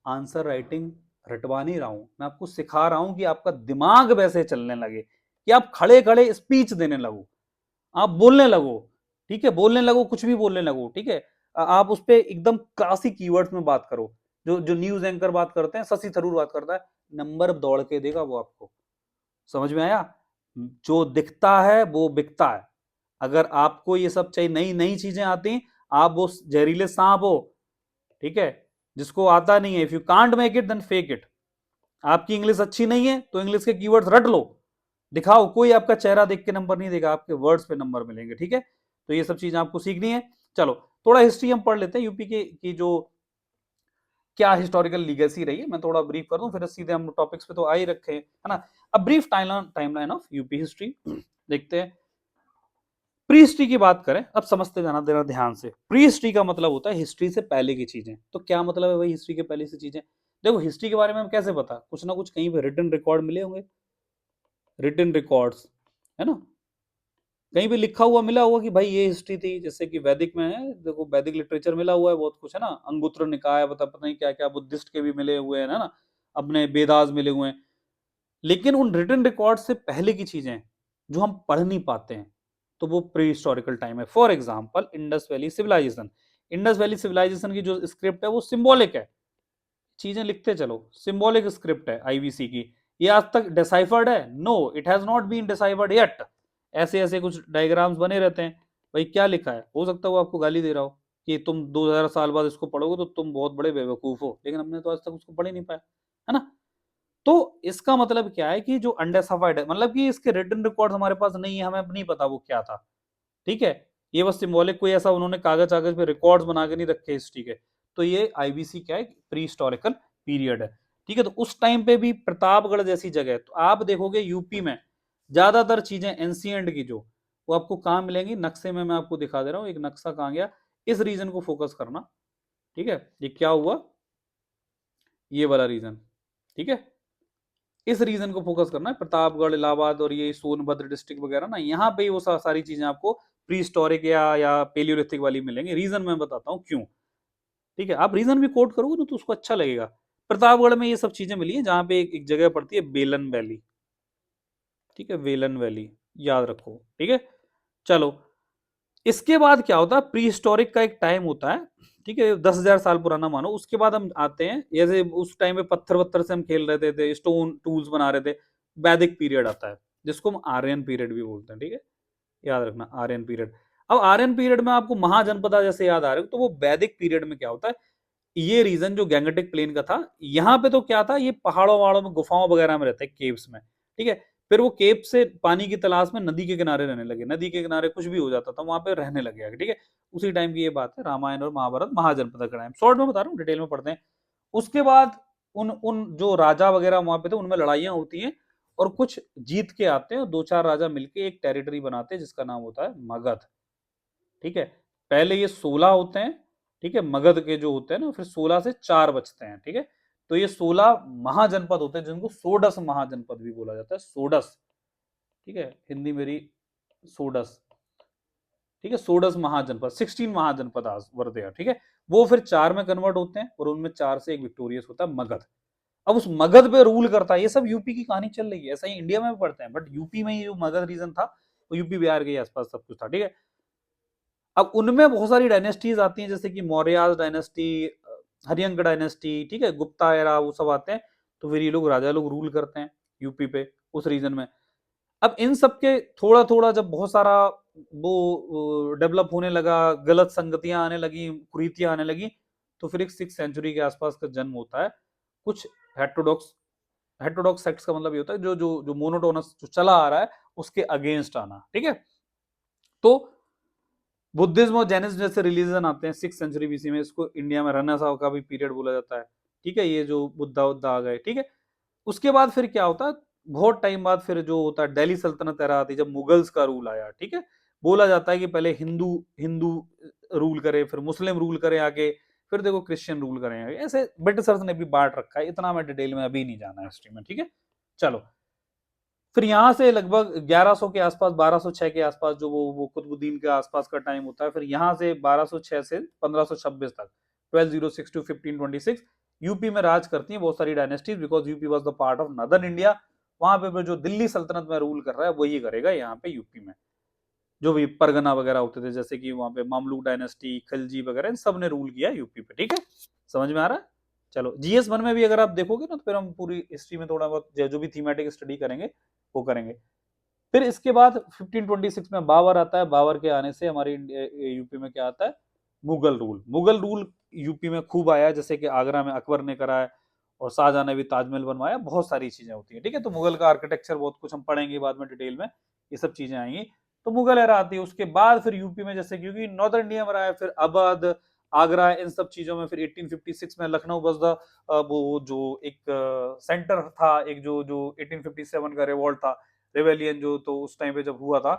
S1: आंसर राइटिंग रटवा नहीं रहा हूं, मैं आपको सिखा रहा हूं कि आपका दिमाग वैसे चलने लगे कि आप खड़े खड़े स्पीच देने लगो, आप बोलने लगो, ठीक है, बोलने लगो, कुछ भी बोलने लगो, ठीक है। आप उस पर एकदम क्लासिक कीवर्ड्स में बात करो, जो जो न्यूज एंकर बात करते हैं, शशि थरूर बात करता है, नंबर दौड़ के देगा वो आपको। समझ में आया? जो दिखता है वो बिकता है। अगर आपको ये सब चाहिए, नई नई चीजें आती, आप वो जहरीले सांप हो, ठीक है, जिसको आता नहीं है। If you can't make it then fake it. आपकी इंग्लिश अच्छी नहीं है तो इंग्लिश के कीवर्ड्स रट लो, दिखाओ, कोई आपका चेहरा देख के नंबर नहीं देगा, आपके वर्ड्स पे नंबर मिलेंगे, ठीक है। तो ये सब चीजें आपको सीखनी है। चलो थोड़ा हिस्ट्री हम पढ़ लेते हैं यूपी की जो क्या हिस्टोरिकल लीगेसी रही है, मैं थोड़ा ब्रीफ कर दूं, फिर सीधे हम टॉपिक्स पे तो आ ही रखे हैं, है ना। अब brief timeline of UP history देखते हैं। प्री हिस्ट्री की बात करें, अब समझते जाना देना ध्यान से। प्री हिस्ट्री का मतलब होता है हिस्ट्री से पहले की चीजें। तो क्या मतलब है भाई हिस्ट्री के पहले से चीजें? देखो हिस्ट्री के बारे में हम कैसे पता, कुछ ना कुछ कहीं पे रिटन रिकॉर्ड मिले होंगे, रिटन रिकॉर्ड्स, है ना, कहीं भी लिखा हुआ मिला हुआ कि भाई ये हिस्ट्री थी। जैसे कि वैदिक में है, देखो वैदिक लिटरेचर मिला हुआ है बहुत कुछ, है ना, अंगुत्र निकाय, पता नहीं क्या क्या, बुद्धिस्ट के भी मिले हुए हैं, है ना, अपने वेदास मिले हुए हैं। लेकिन उन रिटन रिकॉर्ड से पहले की चीजें जो हम पढ़ नहीं पाते हैं, तो वो प्री हिस्टोरिकल टाइम है। For example Indus Valley civilisation, Indus Valley civilisation की जो स्क्रिप्ट है वो सिंबॉलिक है, चीजें लिखते चलो, सिंबॉलिक स्क्रिप्ट है IVC की। ये आज तक डिसाइफर्ड है? No, it has not been deciphered yet. ऐसे ऐसे कुछ डायग्राम्स बने रहते हैं, भाई क्या लिखा है, हो सकता है वो आपको गाली दे रहा हो कि तुम 2000 साल बाद इसको पढ़ोगे तो तुम बहुत बड़े बेवकूफ हो, लेकिन हमने तो आज तक उसको पढ़ ही नहीं पाया, है ना। तो इसका मतलब क्या है कि जो अनडेसाइफाइड है, मतलब कि इसके रिटन रिकॉर्ड हमारे पास नहीं है, हमें अब नहीं पता वो क्या था, ठीक है। ये बस सिंबॉलिक, कोई ऐसा उन्होंने कागज कागज पे रिकॉर्ड्स बना के नहीं रखे हिस्ट्री के। तो ये IBC क्या है, प्री हिस्टोरिकल पीरियड है, ठीक है। तो उस टाइम पे भी प्रतापगढ़ जैसी जगह, तो आप देखोगे यूपी में ज्यादातर चीजें एंशियंट की जो, वो आपको कहाँ मिलेंगी, नक्शे में मैं आपको दिखा दे रहा हूँ, एक नक्शा कहाँ गया, इस रीजन को फोकस करना, ठीक है। ये क्या हुआ, ये वाला रीजन, ठीक है। इस रीजन को फोकस करना है, प्रतापगढ़, इलाहाबाद और ये सोनभद्र डिस्ट्रिक्ट वगैरह ना, यहाँ पे वो सारी चीजें आपको प्री हिस्टोरिक या पेलियोलिथिक वाली मिलेंगी। रीजन मैं बताता हूँ क्यों, ठीक है? आप रीजन भी कोट करोगे ना तो उसको अच्छा लगेगा। प्रतापगढ़ में ये सब चीजें मिली है, जहाँ पे एक जगह पड़ती है बेलन वैली, ठीक है? वेलन वैली, याद रखो, ठीक है? चलो, इसके बाद क्या होता है, प्री हिस्टोरिक का एक टाइम होता है, ठीक है? 10,000 साल पुराना मानो। उसके बाद हम आते हैं, जैसे उस टाइम पे पत्थर वत्थर से हम खेल रहे थे, स्टोन टूल्स बना रहे थे, वैदिक पीरियड आता है, जिसको हम आर्यन पीरियड भी बोलते हैं, ठीक है? याद रखना, आर्यन पीरियड। अब आर्यन पीरियड में आपको महाजनपदा जैसे याद आ रहे हो, तो वो वैदिक पीरियड में क्या होता है, ये रीजन जो गैंगेटिक प्लेन का था, यहाँ पे तो क्या था, ये पहाड़ों वहाड़ों में गुफाओं वगैरह में रहते हैं, केव्स में, ठीक है? फिर वो केव से पानी की तलाश में नदी के किनारे रहने लगे, नदी के किनारे कुछ भी हो जाता था वहां पे रहने लगे, ठीक है? उसी टाइम की ये बात है, रामायण और महाभारत महाजनपद का टाइम, शॉर्ट में बता रहा हूँ, डिटेल में पढ़ते हैं। उसके बाद उन उन जो राजा वगैरह वहां पे थे, उनमें लड़ाइयां होती हैं, और कुछ जीत के आते हैं, और दो चार राजा मिलके एक टेरिटरी बनाते हैं जिसका नाम होता है मगध, ठीक है? पहले ये 16 होते हैं, ठीक है? मगध के जो होते हैं ना, फिर 16 से 4 बचते हैं, ठीक है? तो ये 16 महाजनपद होते हैं, जिनको सोडस महाजनपद भी बोला जाता है, सोडस, ठीक है? हिंदी मेरी सोडस, ठीक है? सोडस महाजनपद, 16 महाजनपद आज वर देयर, ठीक है? वो फिर 4 में कन्वर्ट होते हैं, और उनमें 4 से एक विक्टोरियस होता है मगध। अब उस मगध पे रूल करता है, ये सब यूपी की कहानी चल रही है, ऐसा ही इंडिया में भी पढ़ते हैं, बट यूपी में ही जो मगध रीजन था, वो यूपी बिहार के आसपास सब कुछ था, ठीक है? अब उनमें बहुत सारी डायनेस्टीज आती हैं, जैसे कि मौर्य डायनेस्टी, हरियंक डायनेस्टी, ठीक है? गुप्ता एरा, वो सब आते हैं। तो फिर ये लोग राजा लोग रूल करते हैं यूपी पे, उस रीजन में। अब इन सब के थोड़ा थोड़ा जब बहुत सारा वो डेवलप होने लगा, गलत संगतियां आने लगी, कुरीतियां आने लगी, तो फिर एक 6th सेंचुरी के आसपास का जन्म होता है, कुछ हेट्रोडॉक्स, हेट्रोडॉक्स सेक्ट्स का मतलब ये होता है जो जो जो मोनोटोनस जो चला आ रहा है, उसके अगेंस्ट आना, ठीक है? तो बुद्धिज्म और जैनिज्म जैसे रिलीजन आते हैं 6th सेंचुरी BC में, इसको इंडिया में रनासाव का भी पीरियड बोला जाता है, ठीक है? ये जो बुद्धा उद्धा आ गए, ठीक है? उसके बाद फिर क्या होता है, बहुत टाइम बाद फिर जो होता है दिल्ली सल्तनत एरा आती है, जब मुगल्स का रूल आया, ठीक है? बोला जाता है कि पहले हिंदू हिंदू रूल करे, फिर मुस्लिम रूल करे आगे, फिर देखो क्रिश्चियन रूल करें, ऐसे ब्रिटिशर्स ने भी बांट रखा है, इतना मैं डिटेल में अभी नहीं जाना है हिस्ट्री में, ठीक है? चलो, फिर यहाँ से लगभग 1100 के आसपास, 1206 के आसपास, जो वो कुतुबुद्दीन के आसपास का टाइम होता है, फिर यहाँ से 1206 से 1526 तक, 1206 टू 1526 यूपी में राज करती हैं बहुत सारी dynasties, because UP was the part of northern India. वहां पे जो दिल्ली सल्तनत में रूल कर रहा है वही करेगा यहाँ पे यूपी में, जो भी परगना वगैरह होते थे, जैसे कि वहां पे मामलुक डायनेस्टी, खिलजी वगैरह, इन सब ने रूल किया यूपी पे, ठीक है? समझ में आ रहा है? चलो, GS 1 में भी अगर आप देखोगे ना, तो फिर हम पूरी हिस्ट्री में थोड़ा बहुत जो भी थीमेटिक स्टडी करेंगे वो करेंगे। फिर इसके बाद 1526 में बाबर आता है, बाबर के आने से हमारे यूपी में क्या आता है, Mughal rule. Mughal rule UP में खूब आया, जैसे कि आगरा में अकबर ने करा है, और शाहजहां ने भी ताजमहल बनवाया, बहुत सारी चीजें होती हैं, ठीक है? तो मुगल का आर्किटेक्चर बहुत कुछ हम पढ़ेंगे बाद में डिटेल में, ये सब चीजें आएंगी। तो मुगल एरा आती है, उसके बाद फिर यूपी में, जैसे क्योंकि नॉर्दर्न इंडिया में रहा है, फिर अवध, आगरा, इन सब चीजों में फिर 1856 में लखनऊ बस द वो जो एक सेंटर था, एक जो जो 1857 का रिवॉल्ट था, रेवेलियन, जो तो उस टाइम पे जब हुआ था,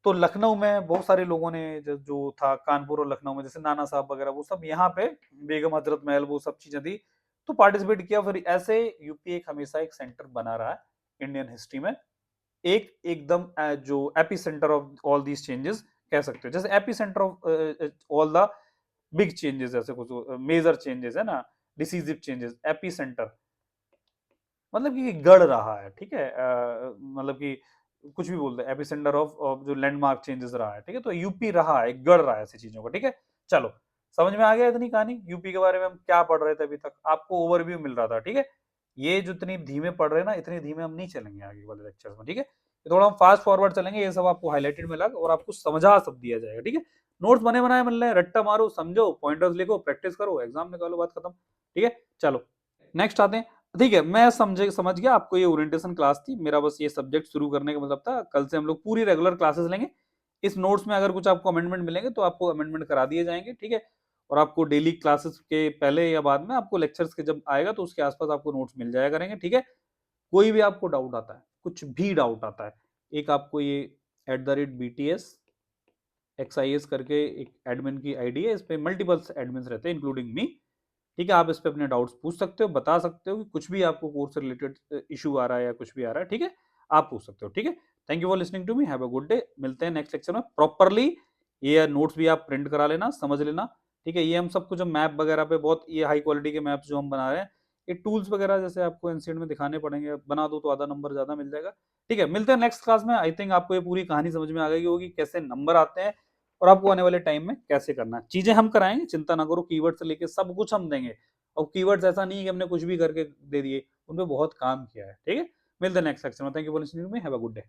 S1: तो लखनऊ में बहुत सारे लोगों ने जो था, कानपुर और लखनऊ में, जैसे नाना साहब वगैरह, वो सब यहाँ पे, बेगम हजरत महल, वो सब चीजें थी, तो पार्टिसिपेट किया। फिर ऐसे यूपी एक हमेशा एक सेंटर बना रहा है इंडियन हिस्ट्री में, एक एकदम जो AP centre of all these changes कह सकते हो, जैसे AP centre of all the big changes, जैसे कुछ मेजर चेंजेस है ना, डिसीजिव चेंजेस, एपी सेंटर मतलब कि गढ़ रहा है, ठीक है? मतलब कि कुछ भी बोलते हैं, एपिसेंटर ऑफ जो लैंडमार्क चेंजेस रहा है, ठीक है? तो यूपी रहा है, गढ़ रहा है ऐसी चीजों का, ठीक है? चलो, समझ में आ गया इतनी कहानी यूपी के बारे में, हम क्या पढ़ रहे थे अभी तक, आपको ओवरव्यू मिल रहा था, ठीक है? ये जितनी धीमे पढ़ रहे हैं ना, इतनी धीमे हम नहीं चलेंगे आगे वाले लेक्चर्स में, ठीक है? थोड़ा हम फास्ट फॉरवर्ड चलेंगे, ये सब आपको हाईलाइटेड मिला और आपको समझा सब दिया जाएगा, ठीक है? नोट्स बने बनाए मिल रहे हैं, रट्टा मारो, समझो, पॉइंटर्स लिखो, प्रैक्टिस करो, एग्जाम निकालो, बात खत्म, ठीक है? चलो, नेक्स्ट आते हैं। ठीक है, मैं समझ गया, आपको ये ओरिएंटेशन क्लास थी, मेरा बस ये सब्जेक्ट शुरू करने का मतलब था, कल से हम लोग पूरी रेगुलर क्लासेस लेंगे। इस नोट्स में अगर कुछ आपको अमेंडमेंट मिलेंगे तो आपको अमेंडमेंट करा दिए जाएंगे, ठीक है? और आपको डेली क्लासेस के पहले या बाद में आपको लेक्चर्स के जब आएगा तो उसके आसपास आपको नोट्स मिल जाया करेंगे, ठीक है? कोई भी आपको डाउट आता है, कुछ भी डाउट आता है, एक आपको ये @BTS XIS करके एक एडमिन की आईडी है, इस पे मल्टीपल एडमिन रहते हैं इंक्लूडिंग मी, ठीक है, आप इस पे अपने डाउट्स पूछ सकते हो, बता सकते हो कि कुछ भी आपको कोर्स से रिलेटेड इशू आ रहा है या कुछ भी आ रहा है, ठीक है, आप पूछ सकते हो, ठीक है। Thank you for listening to me, have a good day. मिलते हैं नेक्स्ट लेक्चर में प्रॉपरली। ये नोट्स भी आप प्रिंट करा लेना, समझ लेना, ठीक है। ये हम सब कुछ मैप वगैरह पे बहुत ये हाई क्वालिटी के मैप्स जो हम बना रहे हैं, ये टूल्स वगैरह जैसे आपको एनसीईआरटी में दिखाने पड़ेंगे, बना दो तो आधा नंबर ज्यादा मिल जाएगा। ठीक है, मिलते हैं नेक्स्ट क्लास में। आई थिंक आपको ये पूरी कहानी समझ में आ गई होगी, कैसे नंबर आते हैं और आपको आने वाले टाइम में कैसे करना है। चीजें हम कराएंगे, चिंता ना करो, कीवर्ड से लेके सब कुछ हम देंगे। और कीवर्ड्स ऐसा नहीं है कि हमने कुछ भी करके दे दिए, उनपे बहुत काम किया है, ठीक है। मिलते हैं नेक्स्ट सेक्शन में। Thank you for listening to me, have a good day.